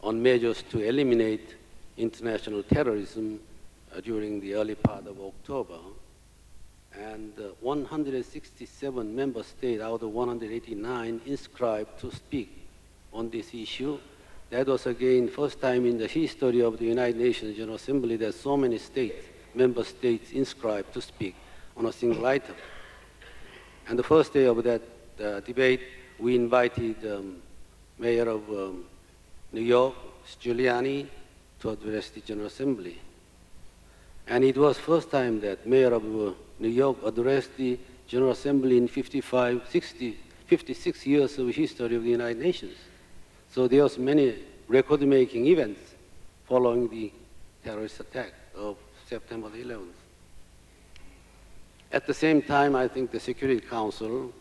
on measures to eliminate international terrorism during the early part of October. And 167 member states out of 189 inscribed to speak on this issue. That was again first time in the history of the United Nations General Assembly that so many states, member states, inscribed to speak on a single item. And the first day of that debate, we invited Mayor of New York, Giuliani, to address the General Assembly. And it was first time that Mayor of New York addressed the General Assembly in 56 years of history of the United Nations. So there was many record-making events following the terrorist attack of September 11th. At the same time, I think the Security Council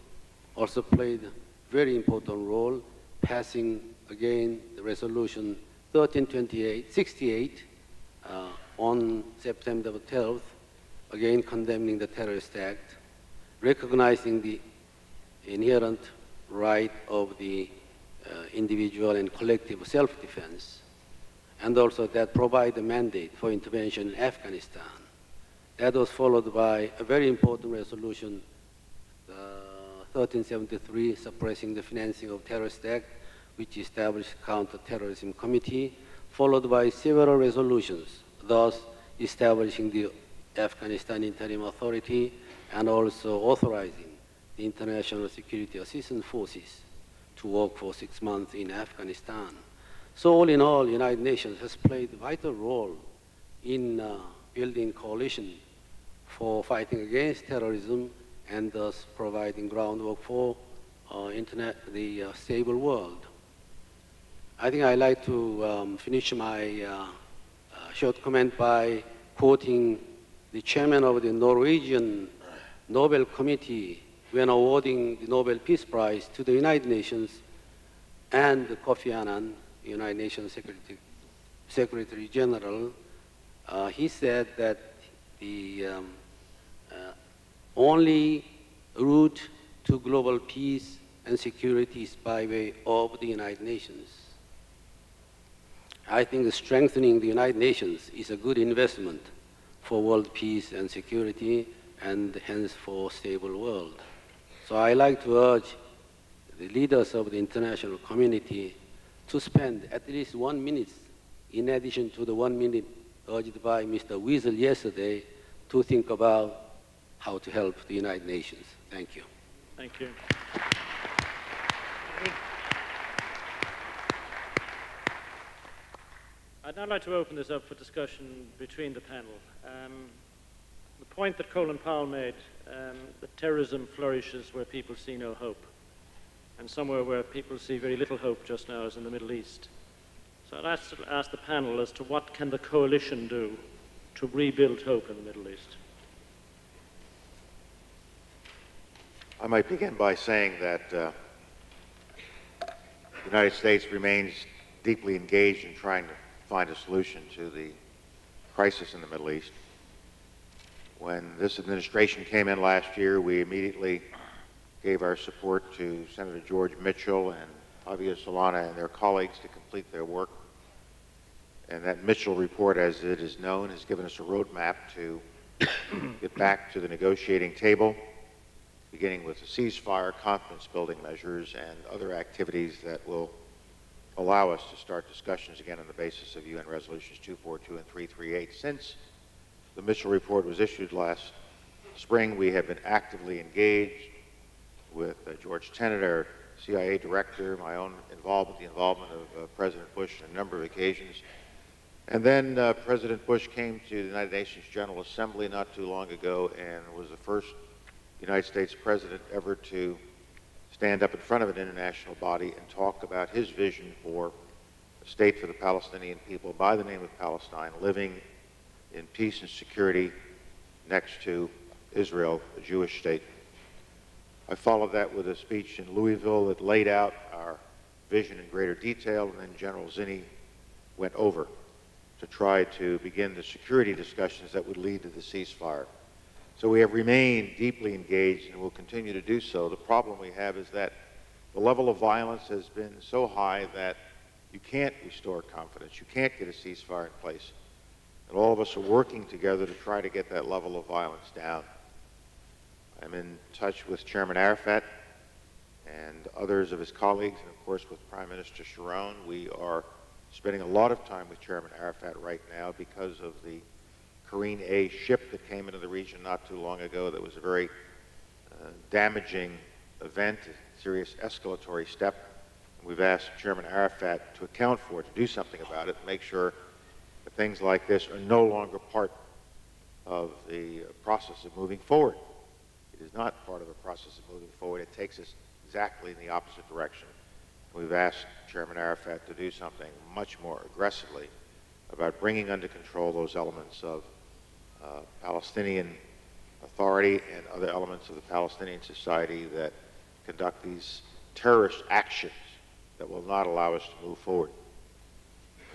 also played a very important role, passing again the resolution 1368 on September 12th, again condemning the terrorist act, recognizing the inherent right of the individual and collective self-defense, and also that provide a mandate for intervention in Afghanistan. That was followed by a very important resolution, 1373, suppressing the financing of terrorist act, which established counter-terrorism committee, followed by several resolutions, thus establishing the Afghanistan Interim Authority and also authorizing the International Security Assistance Forces to work for 6 months in Afghanistan. So all in all, the United Nations has played a vital role in building coalition for fighting against terrorism and thus providing groundwork for the stable world. I think I'd like to finish my short comment by quoting the chairman of the Norwegian Nobel Committee when awarding the Nobel Peace Prize to the United Nations and Kofi Annan, United Nations Secretary General. He said that the only route to global peace and security is by way of the United Nations. I think strengthening the United Nations is a good investment for world peace and security, and hence for stable world. So I like to urge the leaders of the international community to spend at least 1 minute, in addition to the 1 minute urged by Mr. Wiesel yesterday, to think about how to help the United Nations. Thank you. Thank you. I'd now like to open this up for discussion between the panel. The point that Colin Powell made, that terrorism flourishes where people see no hope, and somewhere where people see very little hope just now is in the Middle East. So I'd ask the panel as to what can the coalition do to rebuild hope in the Middle East. I might begin by saying that the United States remains deeply engaged in trying to find a solution to the crisis in the Middle East. When this administration came in last year, we immediately gave our support to Senator George Mitchell and Javier Solana and their colleagues to complete their work. And that Mitchell report, as it is known, has given us a roadmap to get back to the negotiating table, beginning with the ceasefire, confidence-building measures, and other activities that will allow us to start discussions again on the basis of UN Resolutions 242 and 338. Since the Mitchell report was issued last spring, we have been actively engaged with George Tenet, our CIA director, my own involvement, the involvement of President Bush on a number of occasions. And then President Bush came to the United Nations General Assembly not too long ago and was the first United States president ever to stand up in front of an international body and talk about his vision for a state for the Palestinian people by the name of Palestine, living in peace and security next to Israel, a Jewish state. I followed that with a speech in Louisville that laid out our vision in greater detail, and then General Zinni went over to try to begin the security discussions that would lead to the ceasefire. So we have remained deeply engaged and will continue to do so. The problem we have is that the level of violence has been so high that you can't restore confidence. You can't get a ceasefire in place. And all of us are working together to try to get that level of violence down. I'm in touch with Chairman Arafat and others of his colleagues, and of course with Prime Minister Sharon. We are spending a lot of time with Chairman Arafat right now because of the Karine A ship that came into the region not too long ago that was a very damaging event, a serious escalatory step. And we've asked Chairman Arafat to account for it, to do something about it, make sure that things like this are no longer part of the process of moving forward. It is not part of a process of moving forward. It takes us exactly in the opposite direction. We've asked Chairman Arafat to do something much more aggressively about bringing under control those elements of Palestinian Authority and other elements of the Palestinian society that conduct these terrorist actions that will not allow us to move forward.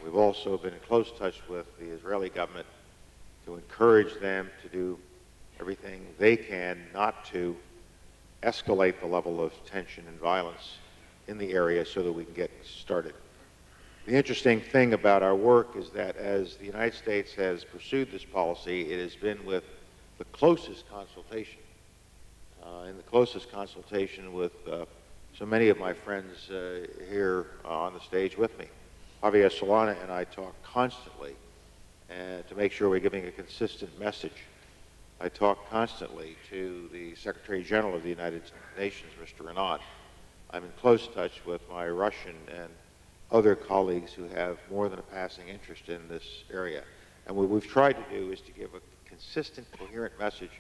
We've also been in close touch with the Israeli government to encourage them to do everything they can not to escalate the level of tension and violence in the area so that we can get started. The interesting thing about our work is that as the United States has pursued this policy, it has been with the closest consultation, with so many of my friends here on the stage with me. Javier Solana and I talk constantly to make sure we're giving a consistent message. I talk constantly to the Secretary General of the United Nations, Mr. Anand. I'm in close touch with my Russian and other colleagues who have more than a passing interest in this area. And what we've tried to do is to give a consistent, coherent message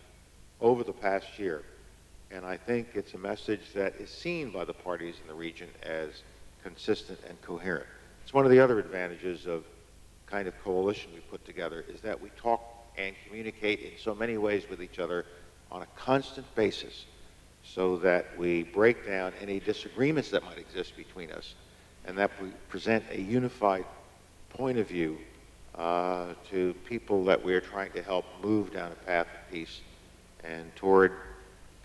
over the past year. And I think it's a message that is seen by the parties in the region as consistent and coherent. It's one of the other advantages of the kind of coalition we put together is that we talk and communicate in so many ways with each other on a constant basis so that we break down any disagreements that might exist between us and that we present a unified point of view to people that we are trying to help move down a path of peace and toward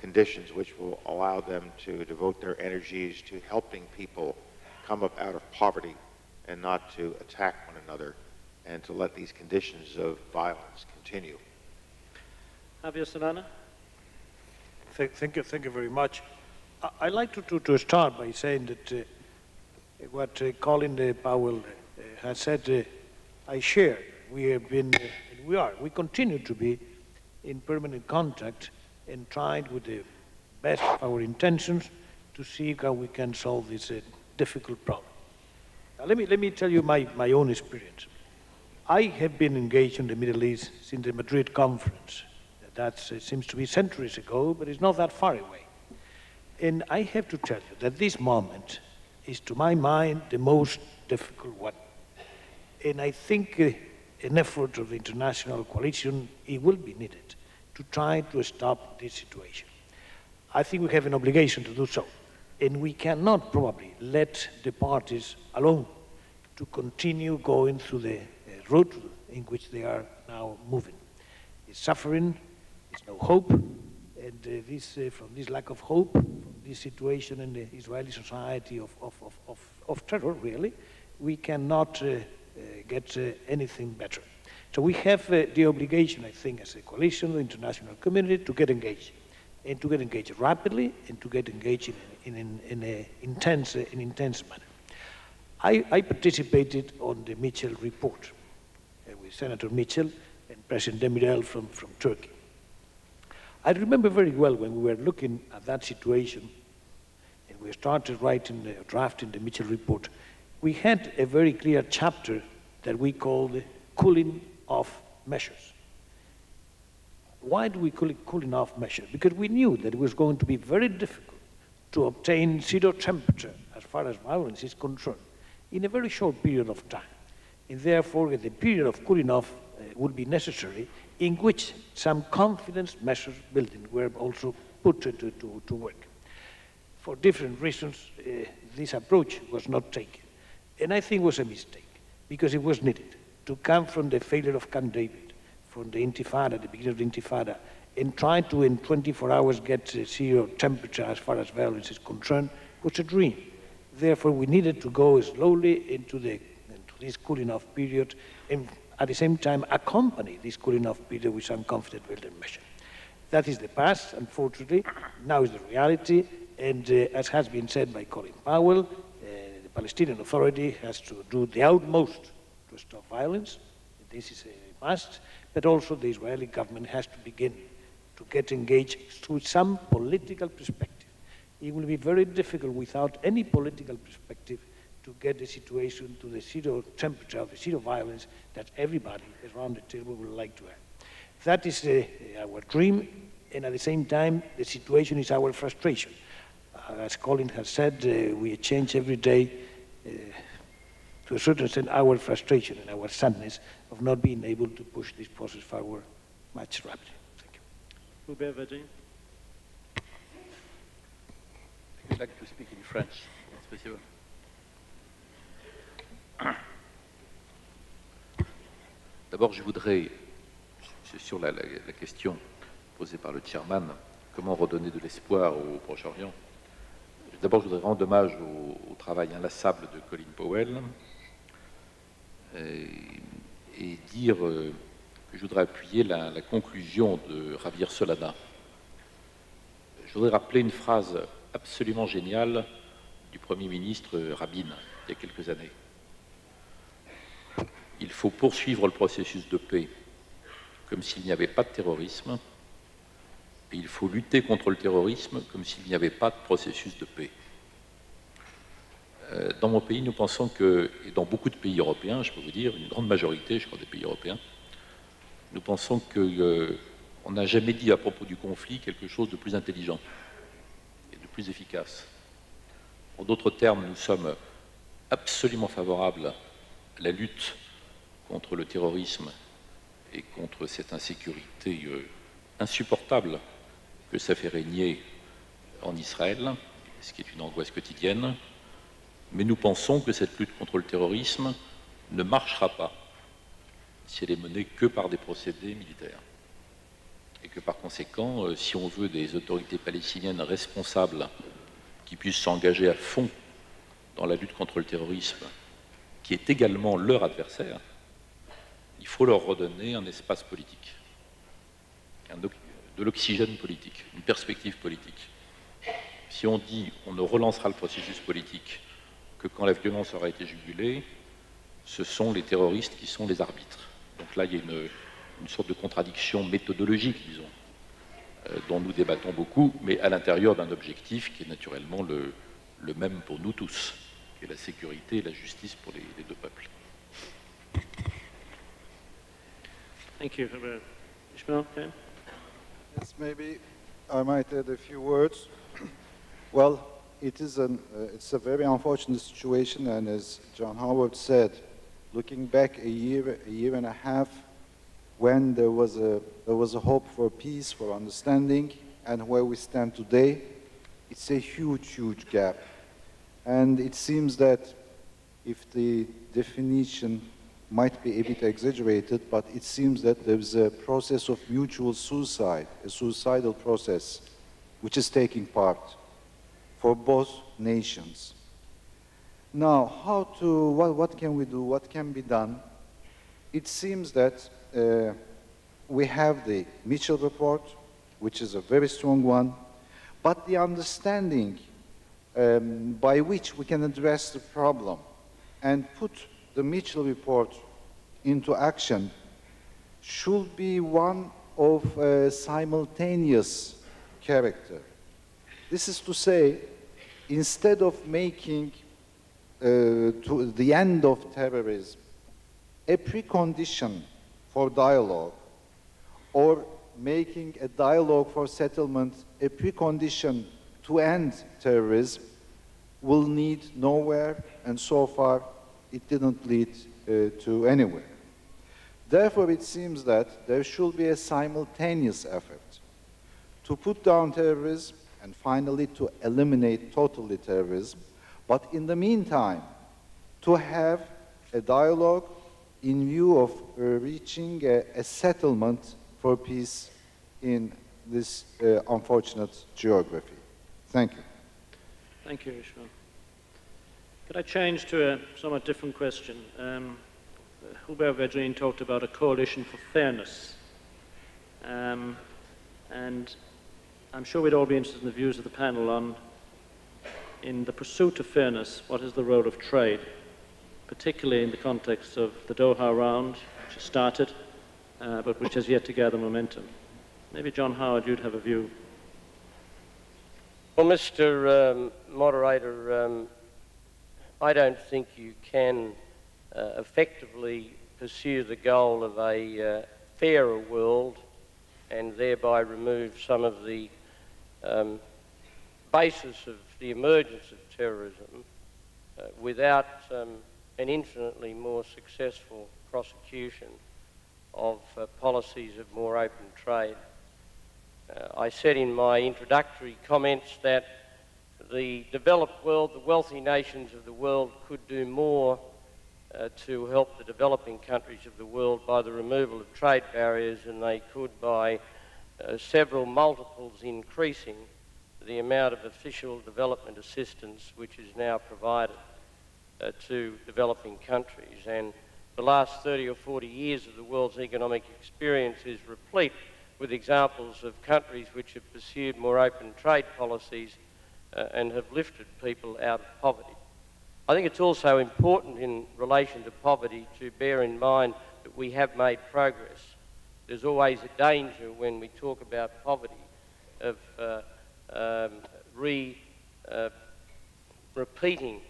conditions which will allow them to devote their energies to helping people come up out of poverty and not to attack one another and to let these conditions of violence continue. Javier Solana? Thank you very much. I'd like to start by saying that what Colin Powell has said, I share. We have been, we continue to be in permanent contact and trying with the best of our intentions to see how we can solve this difficult problem. Now, let me tell you my own experience. I have been engaged in the Middle East since the Madrid conference. That seems to be centuries ago, but it's not that far away. And I have to tell you that this moment is, to my mind, the most difficult one. And I think an effort of the international coalition, it will be needed to try to stop this situation. I think we have an obligation to do so. And we cannot probably let the parties alone to continue going through the route in which they are now moving. It's suffering, there's no hope, and from this lack of hope, from this situation in the Israeli society of terror, really, we cannot get anything better. So we have the obligation, I think, as a coalition, the international community, to get engaged, and to get engaged rapidly, and to get engaged in an intense manner. I participated on the Mitchell report with Senator Mitchell and President Demirel from Turkey. I remember very well when we were looking at that situation and we started drafting the Mitchell report, we had a very clear chapter that we called cooling off measures. Why do we call it cooling off measures? Because we knew that it was going to be very difficult to obtain zero temperature as far as violence is concerned in a very short period of time. And therefore, the period of cooling off would be necessary, in which some confidence measures building were also put to work. For different reasons, this approach was not taken. And I think it was a mistake, because it was needed to come from the failure of Camp David, from the Intifada, the beginning of the Intifada, and try to, in 24 hours, get zero temperature as far as violence is concerned, was a dream. Therefore, we needed to go slowly into this cooling off period, and at the same time accompany this cooling off period with some confidence building measure. That is the past, unfortunately. Now is the reality, and as has been said by Colin Powell, the Palestinian Authority has to do the utmost to stop violence. This is a must, but also the Israeli government has to begin to get engaged through some political perspective. It will be very difficult without any political perspective to get the situation to the zero temperature, the zero violence that everybody around the table would like to have. That is our dream, and at the same time, the situation is our frustration. As Colin has said, we change every day, to a certain extent, our frustration and our sadness of not being able to push this process forward much rapidly. Thank you. Hubert Verdine. I'd like to speak in French, if possible. D'abord, je voudrais, sur la question posée par le chairman, comment redonner de l'espoir au Proche-Orient. D'abord, je voudrais rendre hommage au travail inlassable de Colin Powell et dire que je voudrais appuyer la conclusion de Javier Solana. Je voudrais rappeler une phrase absolument géniale du Premier ministre Rabin, il y a quelques années. Il faut poursuivre le processus de paix comme s'il n'y avait pas de terrorisme, et il faut lutter contre le terrorisme comme s'il n'y avait pas de processus de paix. Dans mon pays, nous pensons que, et dans beaucoup de pays européens, je peux vous dire, une grande majorité, je crois, des pays européens, nous pensons qu'on n'a jamais dit à propos du conflit quelque chose de plus intelligent et de plus efficace. En d'autres termes, nous sommes absolument favorables à la lutte contre le terrorisme et contre cette insécurité insupportable que ça fait régner en Israël, ce qui est une angoisse quotidienne. Mais nous pensons que cette lutte contre le terrorisme ne marchera pas si elle est menée que par des procédés militaires. Et que par conséquent, si on veut des autorités palestiniennes responsables qui puissent s'engager à fond dans la lutte contre le terrorisme, qui est également leur adversaire, il faut leur redonner un espace politique, de l'oxygène politique, une perspective politique. Si on dit on ne relancera le processus politique que quand la violence aura été jugulée, ce sont les terroristes qui sont les arbitres. Donc là, il y a une sorte de contradiction méthodologique, disons, dont nous débattons beaucoup, mais à l'intérieur d'un objectif qui est naturellement le même pour nous tous, qui est la sécurité et la justice pour les deux peuples. Thank you. Ismail Cem? Yes, maybe I might add a few words. Well, it's a very unfortunate situation, and as John Howard said, looking back a year and a half, when there was a hope for peace, for understanding, and where we stand today, it's a huge gap. And it seems that if the definition might be a bit exaggerated, but it seems that there's a process of mutual suicide, a suicidal process, which is taking part for both nations. Now, what can we do? What can be done? It seems that we have the Mitchell report, which is a very strong one, but the understanding by which we can address the problem and put the Mitchell report into action should be one of simultaneous character. This is to say, instead of making to the end of terrorism a precondition for dialogue, or making a dialogue for settlement a precondition to end terrorism, will lead nowhere, and so far it didn't lead to anywhere. Therefore, it seems that there should be a simultaneous effort to put down terrorism and finally to eliminate totally terrorism, but in the meantime, to have a dialogue in view of reaching a settlement for peace in this unfortunate geography. Thank you. Thank you, Ishmael. Could I change to a somewhat different question? Hubert Vedrine talked about a coalition for fairness. And I'm sure we'd all be interested in the views of the panel on, in the pursuit of fairness, what is the role of trade, particularly in the context of the Doha round, which has started, but which has yet to gather momentum. Maybe John Howard, you'd have a view. Well, Mr. Moderator, I don't think you can effectively pursue the goal of a fairer world and thereby remove some of the basis of the emergence of terrorism without an infinitely more successful prosecution of policies of more open trade. I said in my introductory comments that the developed world, the wealthy nations of the world, could do more to help the developing countries of the world by the removal of trade barriers than they could by several multiples increasing the amount of official development assistance which is now provided to developing countries. And the last 30 or 40 years of the world's economic experience is replete with examples of countries which have pursued more open trade policies and have lifted people out of poverty. I think it's also important in relation to poverty to bear in mind that we have made progress. There's always a danger when we talk about poverty of repeating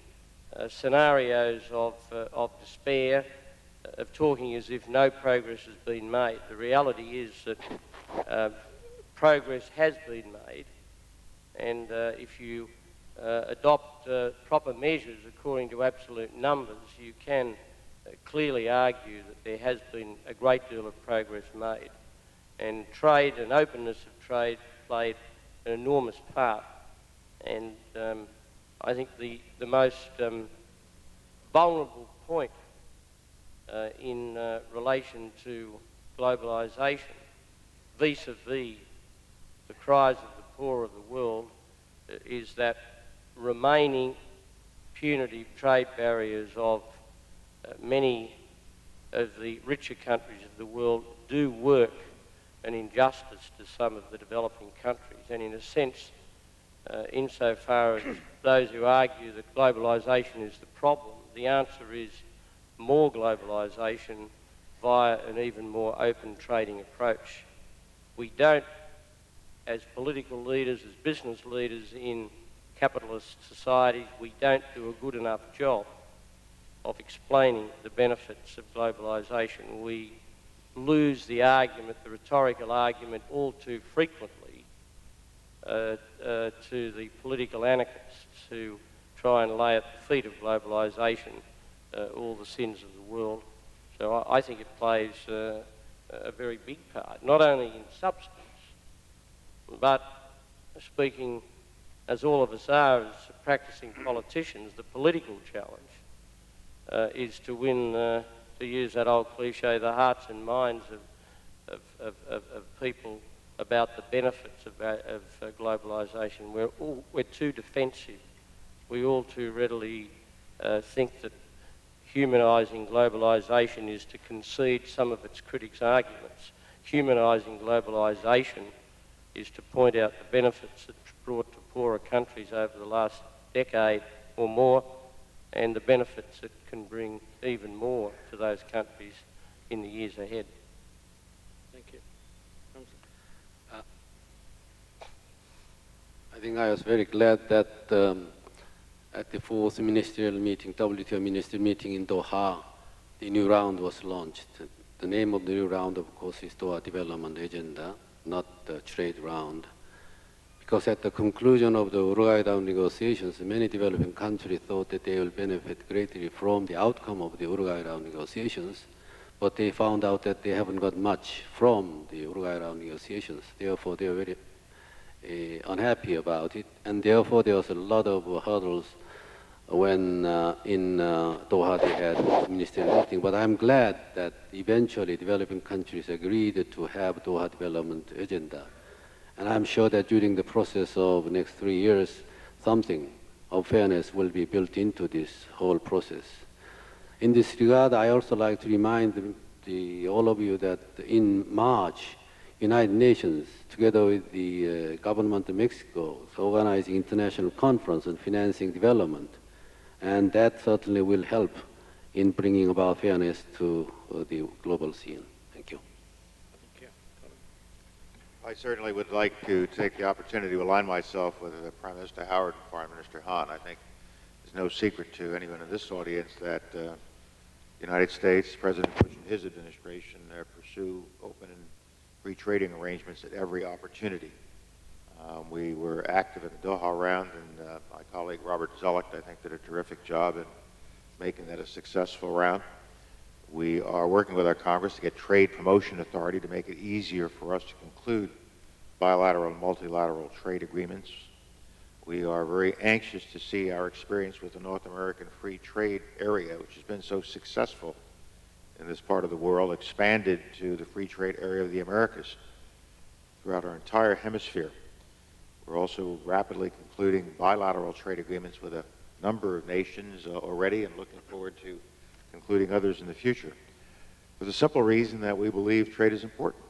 scenarios of despair, of talking as if no progress has been made. The reality is that progress has been made, and if you adopt proper measures according to absolute numbers, you can clearly argue that there has been a great deal of progress made, and trade and openness of trade played an enormous part. And I think the most vulnerable point in relation to globalisation, vis-a-vis the cries of the poor of the world, is that remaining punitive trade barriers of many of the richer countries of the world do work an injustice to some of the developing countries. And in a sense, insofar as those who argue that globalisation is the problem, the answer is more globalisation via an even more open trading approach. We don't, as political leaders, as business leaders in capitalist societies, we don't do a good enough job of explaining the benefits of globalisation. We lose the argument, the rhetorical argument, all too frequently to the political anarchists who try and lay at the feet of globalisation all the sins of the world. So I think it plays a very big part, not only in substance, but speaking as all of us are as practising politicians, the political challenge is to win, to use that old cliche, the hearts and minds of people about the benefits of globalisation. We're too defensive. We all too readily think that humanising globalisation is to concede some of its critics' arguments. Humanising globalisation is to point out the benefits it's brought to poorer countries over the last decade or more, and the benefits it can bring even more to those countries in the years ahead. Thank you. I think I was very glad that at the fourth ministerial meeting, WTO ministerial meeting in Doha, the new round was launched. The name of the new round, of course, is Doha Development Agenda, not the trade round. Because at the conclusion of the Uruguay round negotiations, many developing countries thought that they will benefit greatly from the outcome of the Uruguay round negotiations, but they found out that they haven't got much from the Uruguay round negotiations. Therefore, they are very unhappy about it, and therefore there was a lot of hurdles when in Doha they had ministerial meeting. But I'm glad that eventually developing countries agreed to have Doha Development Agenda. And I'm sure that during the process of the next 3 years, something of fairness will be built into this whole process. In this regard, I also like to remind all of you that in March, United Nations, together with the government of Mexico, is organizing international conference on financing development. And that certainly will help in bringing about fairness to the global scene. Thank you. I certainly would like to take the opportunity to align myself with Prime Minister Howard and Foreign Minister Hahn. I think there's no secret to anyone in this audience that the United States, President Bush and his administration pursue open and free trading arrangements at every opportunity. We were active in the Doha round, and my colleague Robert Zoellick, I think, did a terrific job in making that a successful round. We are working with our Congress to get Trade Promotion Authority to make it easier for us to conclude bilateral and multilateral trade agreements. We are very anxious to see our experience with the North American Free Trade Area, which has been so successful in this part of the world, expanded to the free trade area of the Americas throughout our entire hemisphere. We're also rapidly concluding bilateral trade agreements with a number of nations already, and looking forward to concluding others in the future, for the simple reason that we believe trade is important.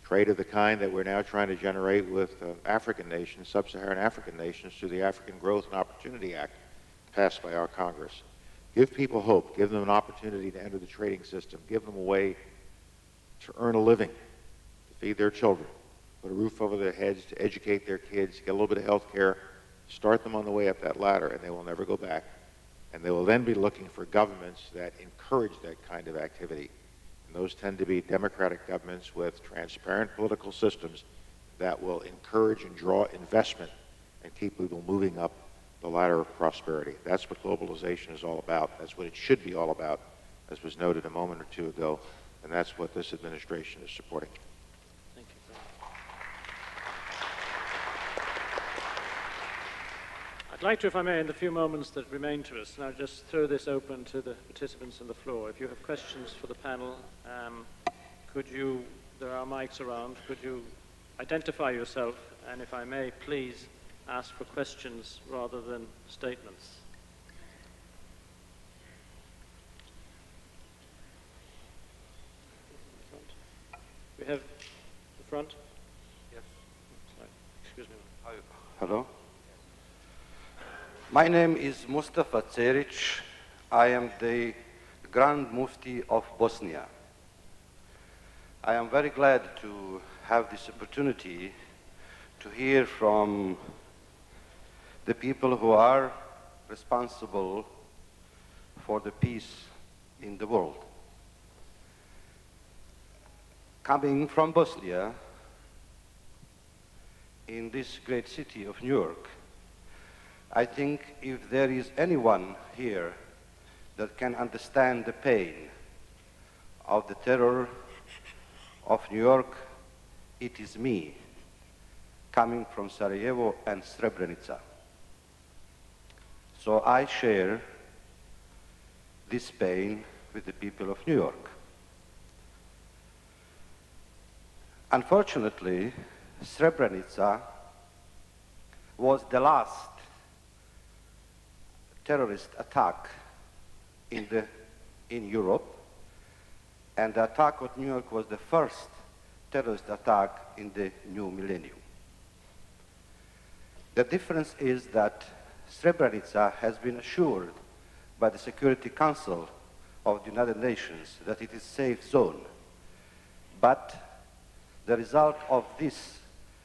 Trade of the kind that we're now trying to generate with African nations, sub-Saharan African nations, through the African Growth and Opportunity Act passed by our Congress. Give people hope, give them an opportunity to enter the trading system, give them a way to earn a living, to feed their children, put a roof over their heads, to educate their kids, get a little bit of health care, start them on the way up that ladder, and they will never go back. And they will then be looking for governments that encourage that kind of activity. And those tend to be democratic governments with transparent political systems that will encourage and draw investment and keep people moving up the ladder of prosperity. That's what globalization is all about. That's what it should be all about as was noted a moment or two ago, and that's what this administration is supporting. Thank you. I'd like to, if I may, in the few moments that remain to us, now just throw this open to the participants on the floor. If you have questions for the panel, could you, there are mics around, could you identify yourself, and if I may, please ask for questions rather than statements. We have the front? Yes. Sorry. Excuse me. Hello. My name is Mustafa Ceric. I am the Grand Mufti of Bosnia. I am very glad to have this opportunity to hear from the people who are responsible for the peace in the world. Coming from Bosnia, in this great city of New York, I think if there is anyone here that can understand the pain of the terror of New York, it is me, coming from Sarajevo and Srebrenica. So I share this pain with the people of New York. Unfortunately, Srebrenica was the last terrorist attack in Europe, and the attack of New York was the first terrorist attack in the new millennium. The difference is that Srebrenica has been assured by the Security Council of the United Nations that it is a safe zone, but the result of this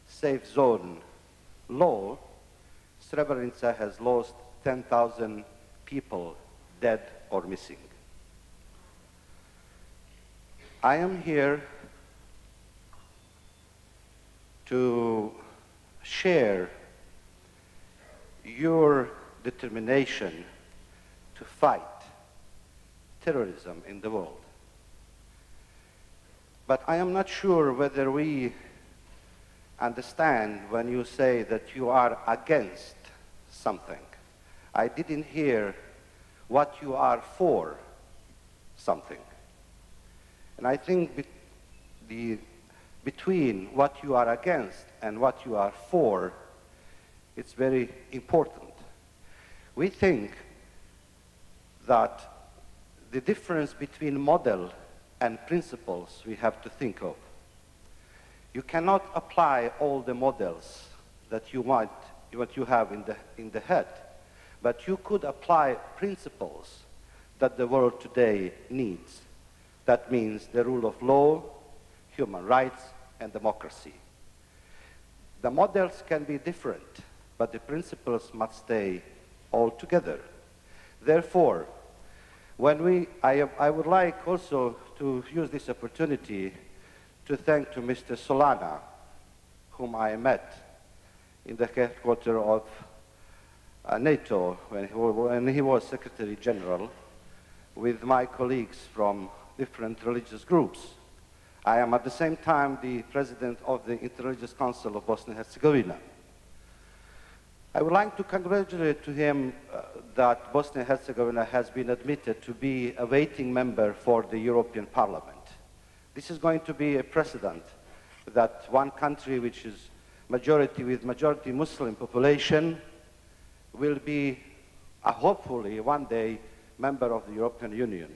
safe zone law, Srebrenica has lost 10,000 people dead or missing. I am here to share your determination to fight terrorism in the world. But I am not sure whether we understand when you say that you are against something. I didn't hear what you are for something. And I think between what you are against and what you are for, it's very important. We think that the difference between model and principles we have to think of. You cannot apply all the models that you want, what you have in the head, but you could apply principles that the world today needs. That means the rule of law, human rights, and democracy. The models can be different, but the principles must stay all together. Therefore, I would like also to use this opportunity to thank to Mr. Solana, whom I met in the headquarters of NATO when he was Secretary General, with my colleagues from different religious groups. I am at the same time the President of the Interreligious Council of Bosnia and Herzegovina. I would like to congratulate to him that Bosnia and Herzegovina has been admitted to be a waiting member for the European Parliament. This is going to be a precedent that one country which is majority Muslim population will be hopefully one day member of the European Union.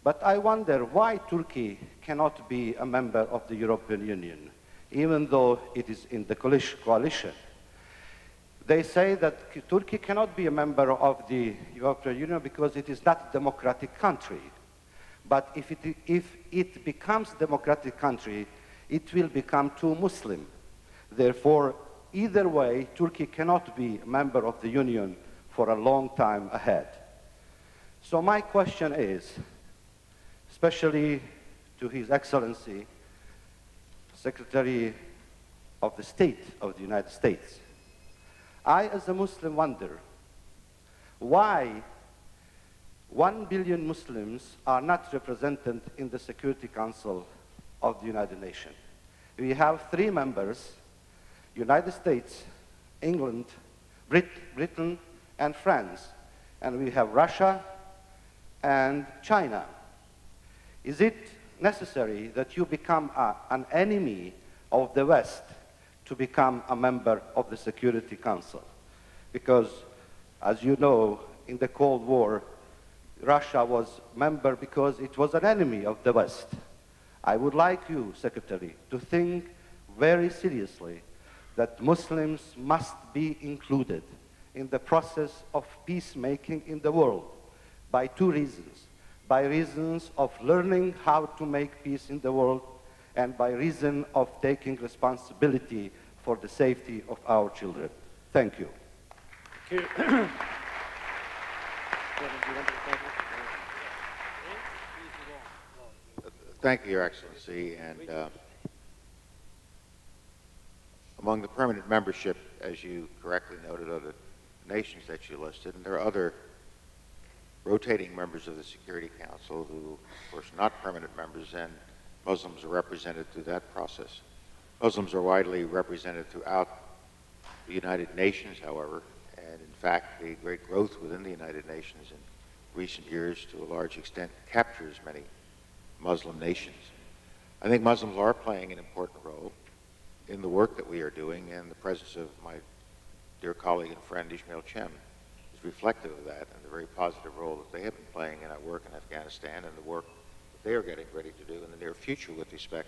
But I wonder why Turkey cannot be a member of the European Union, even though it is in the coalition. They say that Turkey cannot be a member of the European Union because it is not a democratic country. But if it becomes a democratic country, it will become too Muslim. Therefore, either way, Turkey cannot be a member of the Union for a long time ahead. So my question is, especially to His Excellency, Secretary of the State of the United States, I, as a Muslim, wonder why 1 billion Muslims are not represented in the Security Council of the United Nations. We have 3 members, United States, England, Britain, and France. And we have Russia and China. Is it necessary that you become an enemy of the West to become a member of the Security Council? Because, as you know, in the Cold War, Russia was a member because it was an enemy of the West. I would like you, Secretary, to think very seriously that Muslims must be included in the process of peacemaking in the world by 2 reasons. By reasons of learning how to make peace in the world, and by reason of taking responsibility for the safety of our children. Thank you. Thank you, Your Excellency. And among the permanent membership, as you correctly noted, are the nations that you listed, and there are other rotating members of the Security Council who, of course, are not permanent members, and Muslims are represented through that process. Muslims are widely represented throughout the United Nations, however, and in fact, the great growth within the United Nations in recent years, to a large extent, captures many Muslim nations. I think Muslims are playing an important role in the work that we are doing, and the presence of my dear colleague and friend Ismail Cem is reflective of that and the very positive role that they have been playing in our work in Afghanistan and the work that they are getting ready to do in the near future with respect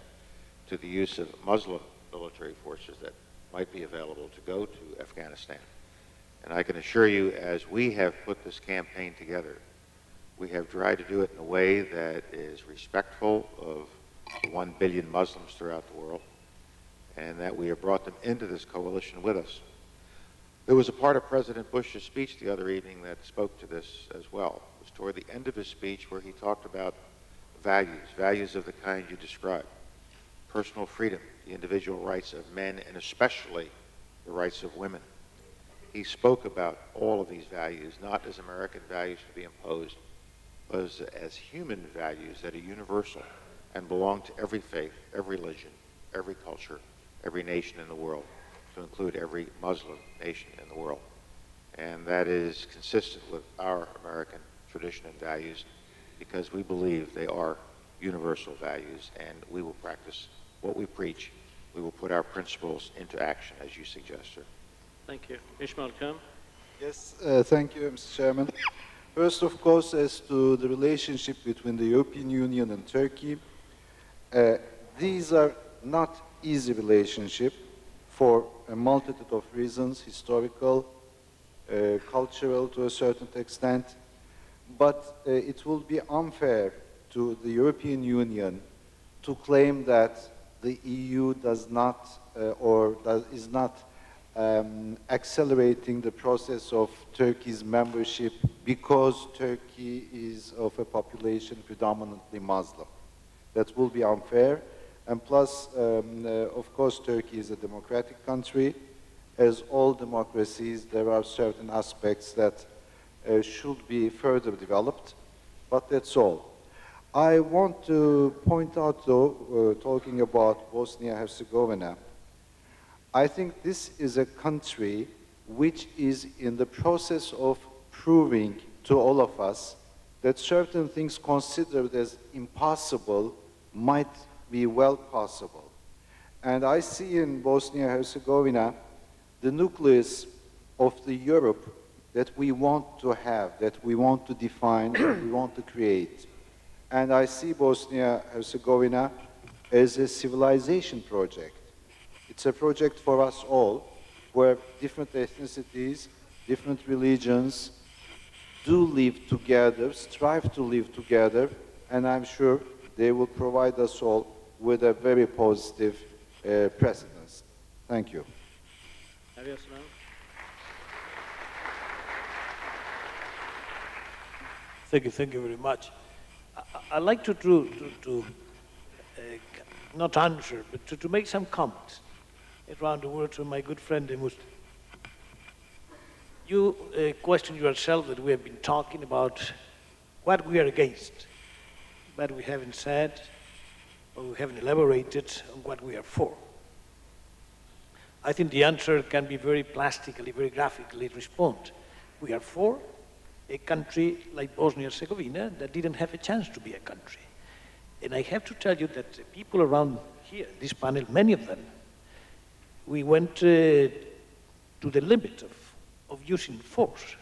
to the use of Muslim military forces that might be available to go to Afghanistan. And I can assure you, as we have put this campaign together, we have tried to do it in a way that is respectful of the 1 billion Muslims throughout the world, and that we have brought them into this coalition with us. There was a part of President Bush's speech the other evening that spoke to this as well. It was toward the end of his speech where he talked about values of the kind you described: personal freedom, the individual rights of men, and especially the rights of women. He spoke about all of these values, not as American values to be imposed, but as human values that are universal and belong to every faith, every religion, every culture, every nation in the world, to include every Muslim nation in the world. And that is consistent with our American tradition and values, because we believe they are universal values, and we will practice what we preach. We will put our principles into action, as you suggest, sir. Thank you. Ismail Cem. Yes, thank you, Mr. Chairman. First, of course, as to the relationship between the European Union and Turkey, these are not easy relationships for a multitude of reasons, historical, cultural to a certain extent, but it will be unfair to the European Union to claim that the EU does not is not accelerating the process of Turkey's membership because Turkey is of a population predominantly Muslim. That will be unfair. And plus, of course, Turkey is a democratic country. As all democracies, there are certain aspects that should be further developed, but that's all. I want to point out, though, talking about Bosnia-Herzegovina, I think this is a country which is in the process of proving to all of us that certain things considered as impossible might be well possible. And I see in Bosnia-Herzegovina the nucleus of the Europe that we want to have, that we want to define, that we want to create. And I see Bosnia-Herzegovina as a civilization project. It's a project for us all, where different ethnicities, different religions do live together, strive to live together, and I'm sure they will provide us all with a very positive precedence. Thank you. Thank you very much. I'd like to not answer, but to make some comments around the world to my good friend the Muslim. You question yourself that we have been talking about what we are against, but we haven't said or we haven't elaborated on what we are for. I think the answer can be very plastically, very graphically responded. We are for a country like Bosnia-Herzegovina that didn't have a chance to be a country. And I have to tell you that the people around here, this panel, many of them, we went to the limit of using force,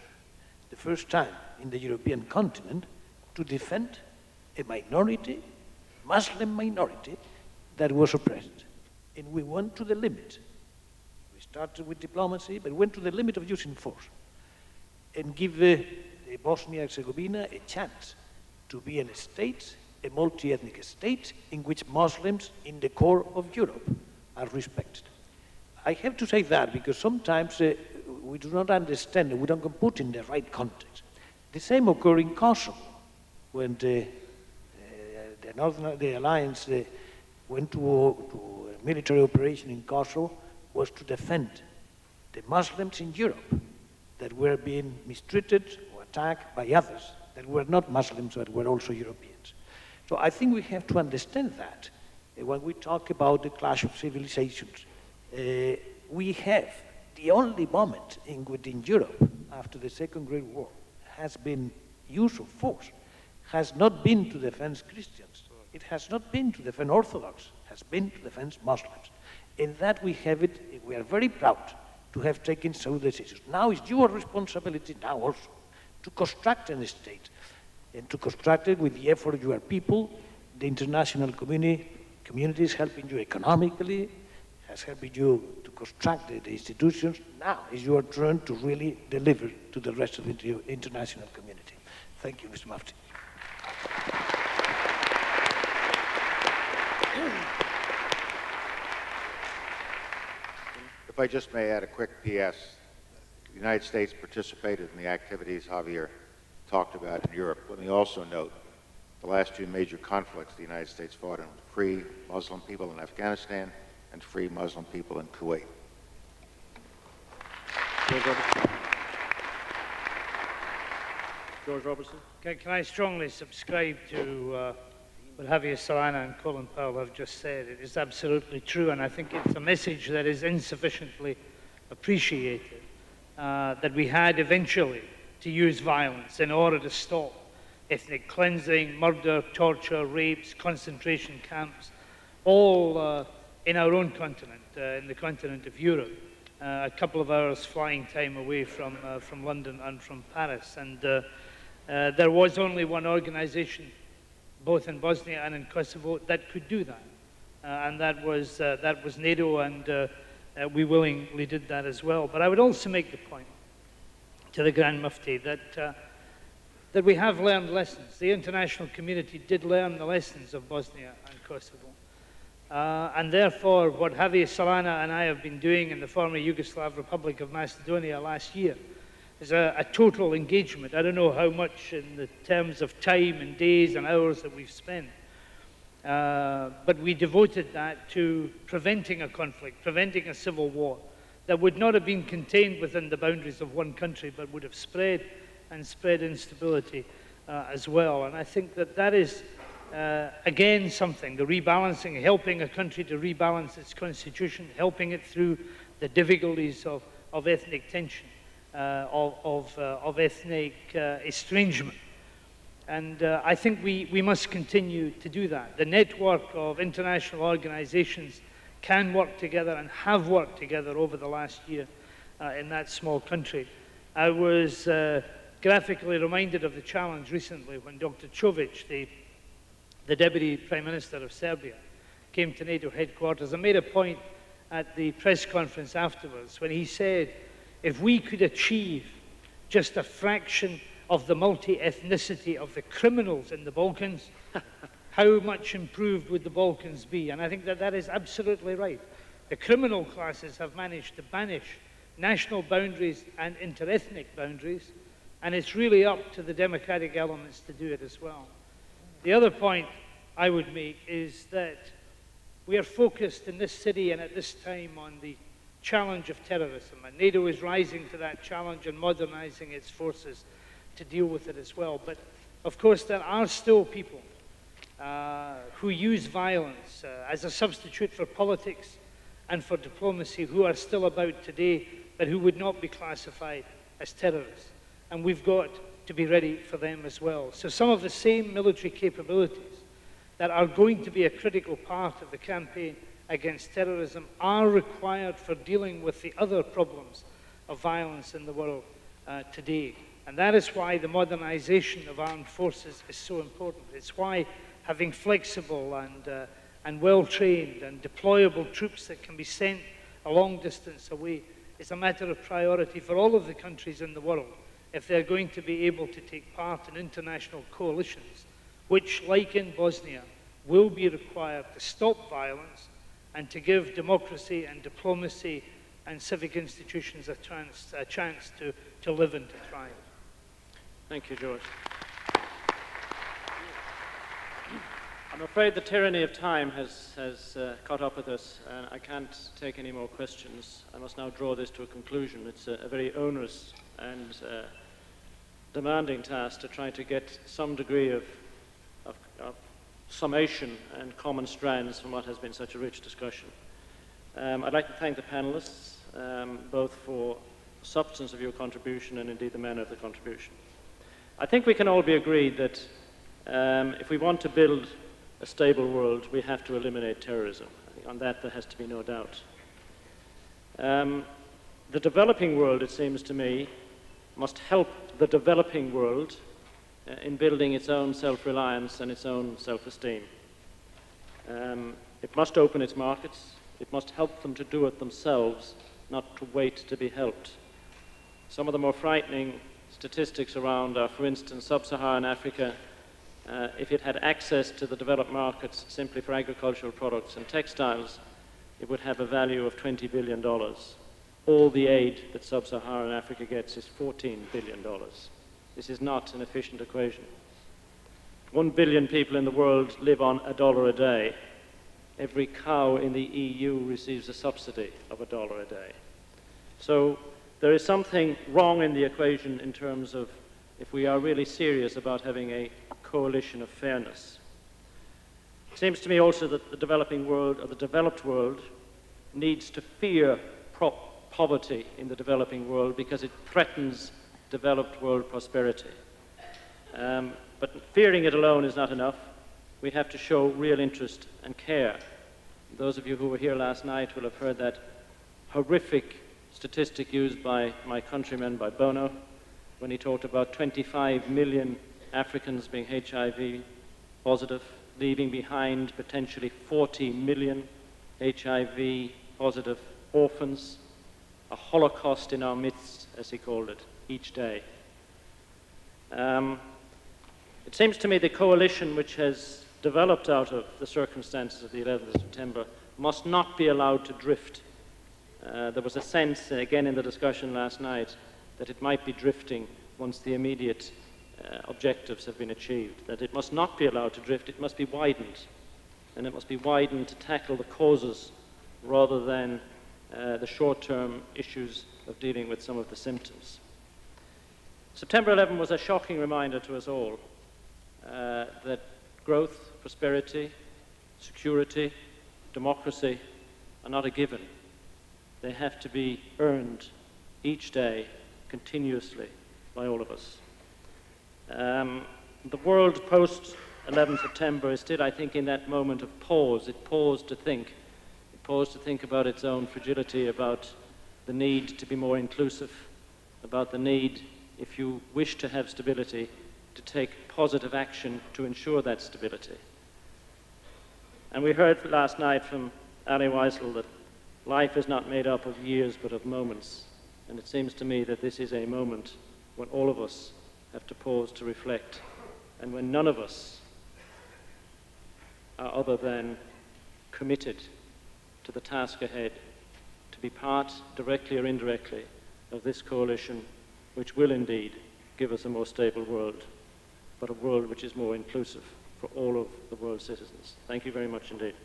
the first time in the European continent, to defend a minority, Muslim minority, that was oppressed. And we went to the limit. We started with diplomacy, but went to the limit of using force and give Bosnia-Herzegovina a chance to be a state, a multi-ethnic state in which Muslims in the core of Europe are respected. I have to say that because sometimes we do not understand, we don't put in the right context. The same occurred in Kosovo when the alliance went to a military operation in Kosovo was to defend the Muslims in Europe that were being mistreated or attacked by others that were not Muslims but were also Europeans. So I think we have to understand that when we talk about the clash of civilizations. We have the only moment within Europe after the Second Great War has been use of force, has not been to defend Christians. It has not been to defend Orthodox, it has been to defend Muslims. In that we have it, we are very proud to have taken some decisions. Now it's your responsibility now also to construct a state and to construct it with the effort of your people, the international community is helping you economically, has helped you to construct the institutions. Now it's your turn to really deliver to the rest of the international community. Thank you, Mr. Mufti. If I just may add a quick PS, the United States participated in the activities Javier talked about in Europe. Let me also note the last two major conflicts the United States fought in free Muslim people in Afghanistan and free Muslim people in Kuwait. George Robertson. Can I strongly subscribe to what Javier Solana and Colin Powell have just said? It is absolutely true, and I think it's a message that is insufficiently appreciated, that we had eventually to use violence in order to stop ethnic cleansing, murder, torture, rapes, concentration camps, all in our own continent, in the continent of Europe, a couple of hours flying time away from London and from Paris. And there was only one organization, both in Bosnia and in Kosovo, that could do that. And that was NATO, and we willingly did that as well. But I would also make the point to the Grand Mufti that we have learned lessons. The international community did learn the lessons of Bosnia and Kosovo. And therefore, what Javier Solana and I have been doing in the former Yugoslav Republic of Macedonia last year is a total engagement. I don't know how much in the terms of time and days and hours that we've spent, but we devoted that to preventing a conflict, preventing a civil war that would not have been contained within the boundaries of one country, but would have spread and spread instability as well. And I think that that is, again, something, the rebalancing, helping a country to rebalance its constitution, helping it through the difficulties of ethnic tension, of ethnic estrangement. And I think we must continue to do that. The network of international organizations can work together and have worked together over the last year in that small country. I was graphically reminded of the challenge recently when Dr. Čović, the Deputy Prime Minister of Serbia, came to NATO headquarters and made a point at the press conference afterwards when he said, if we could achieve just a fraction of the multi-ethnicity of the criminals in the Balkans, how much improved would the Balkans be? And I think that that is absolutely right. The criminal classes have managed to banish national boundaries and inter-ethnic boundaries, and it's really up to the democratic elements to do it as well. The other point I would make is that we are focused in this city and at this time on the challenge of terrorism, and NATO is rising to that challenge and modernizing its forces to deal with it as well. But Of course, there are still people who use violence as a substitute for politics and for diplomacy, who are still about today, but who would not be classified as terrorists. And we've got to be ready for them as well. So some of the same military capabilities that are going to be a critical part of the campaign against terrorism are required for dealing with the other problems of violence in the world today. And that is why the modernization of armed forces is so important. It's why having flexible and well-trained and deployable troops that can be sent a long distance away is a matter of priority for all of the countries in the world if they're going to be able to take part in international coalitions, which, like in Bosnia, will be required to stop violence and to give democracy and diplomacy and civic institutions a chance to live and to thrive. Thank you, George. I'm afraid the tyranny of time has caught up with us, and I can't take any more questions. I must now draw this to a conclusion. It's a very onerous and demanding task to try to get some degree of summation and common strands from what has been such a rich discussion. I'd like to thank the panelists, both for the substance of your contribution and indeed the manner of the contribution. I think we can all be agreed that if we want to build a stable world, we have to eliminate terrorism. I think on that there has to be no doubt. The developing world, it seems to me, must help the developing world in building its own self-reliance and its own self-esteem. It must open its markets. It must help them to do it themselves, not to wait to be helped. Some of the more frightening statistics around are, for instance, sub-Saharan Africa. If it had access to the developed markets simply for agricultural products and textiles, it would have a value of $20 billion. All the aid that sub-Saharan Africa gets is $14 billion. This is not an efficient equation. 1 billion people in the world live on $1 a day. Every cow in the EU receives a subsidy of $1 a day. So there is something wrong in the equation in terms of if we are really serious about having a coalition of fairness. It seems to me also that the developing world, or the developed world, needs to fear poverty in the developing world because it threatens developed world prosperity. But fearing it alone is not enough. We have to show real interest and care. Those of you who were here last night will have heard that horrific statistic used by my countryman, by Bono, when he talked about 25 million Africans being HIV positive, leaving behind potentially 40 million HIV positive orphans, a holocaust in our midst, as he called it, each day. It seems to me the coalition which has developed out of the circumstances of the 11th of September must not be allowed to drift. There was a sense, again in the discussion last night, that it might be drifting once the immediate objectives have been achieved, that it must not be allowed to drift, it must be widened. And it must be widened to tackle the causes rather than the short-term issues of dealing with some of the symptoms. September 11 was a shocking reminder to us all that growth, prosperity, security, democracy are not a given. They have to be earned each day, continuously, by all of us. The world post-11 September is still, I think, in that moment of pause. It paused to think. It paused to think about its own fragility, about the need to be more inclusive, about the need, if you wish to have stability, to take positive action to ensure that stability. And we heard last night from Ali Weissel that life is not made up of years but of moments. And it seems to me that this is a moment when all of us have to pause to reflect, and when none of us are other than committed to the task ahead, to be part, directly or indirectly, of this coalition which will indeed give us a more stable world, but a world which is more inclusive for all of the world's citizens. Thank you very much indeed.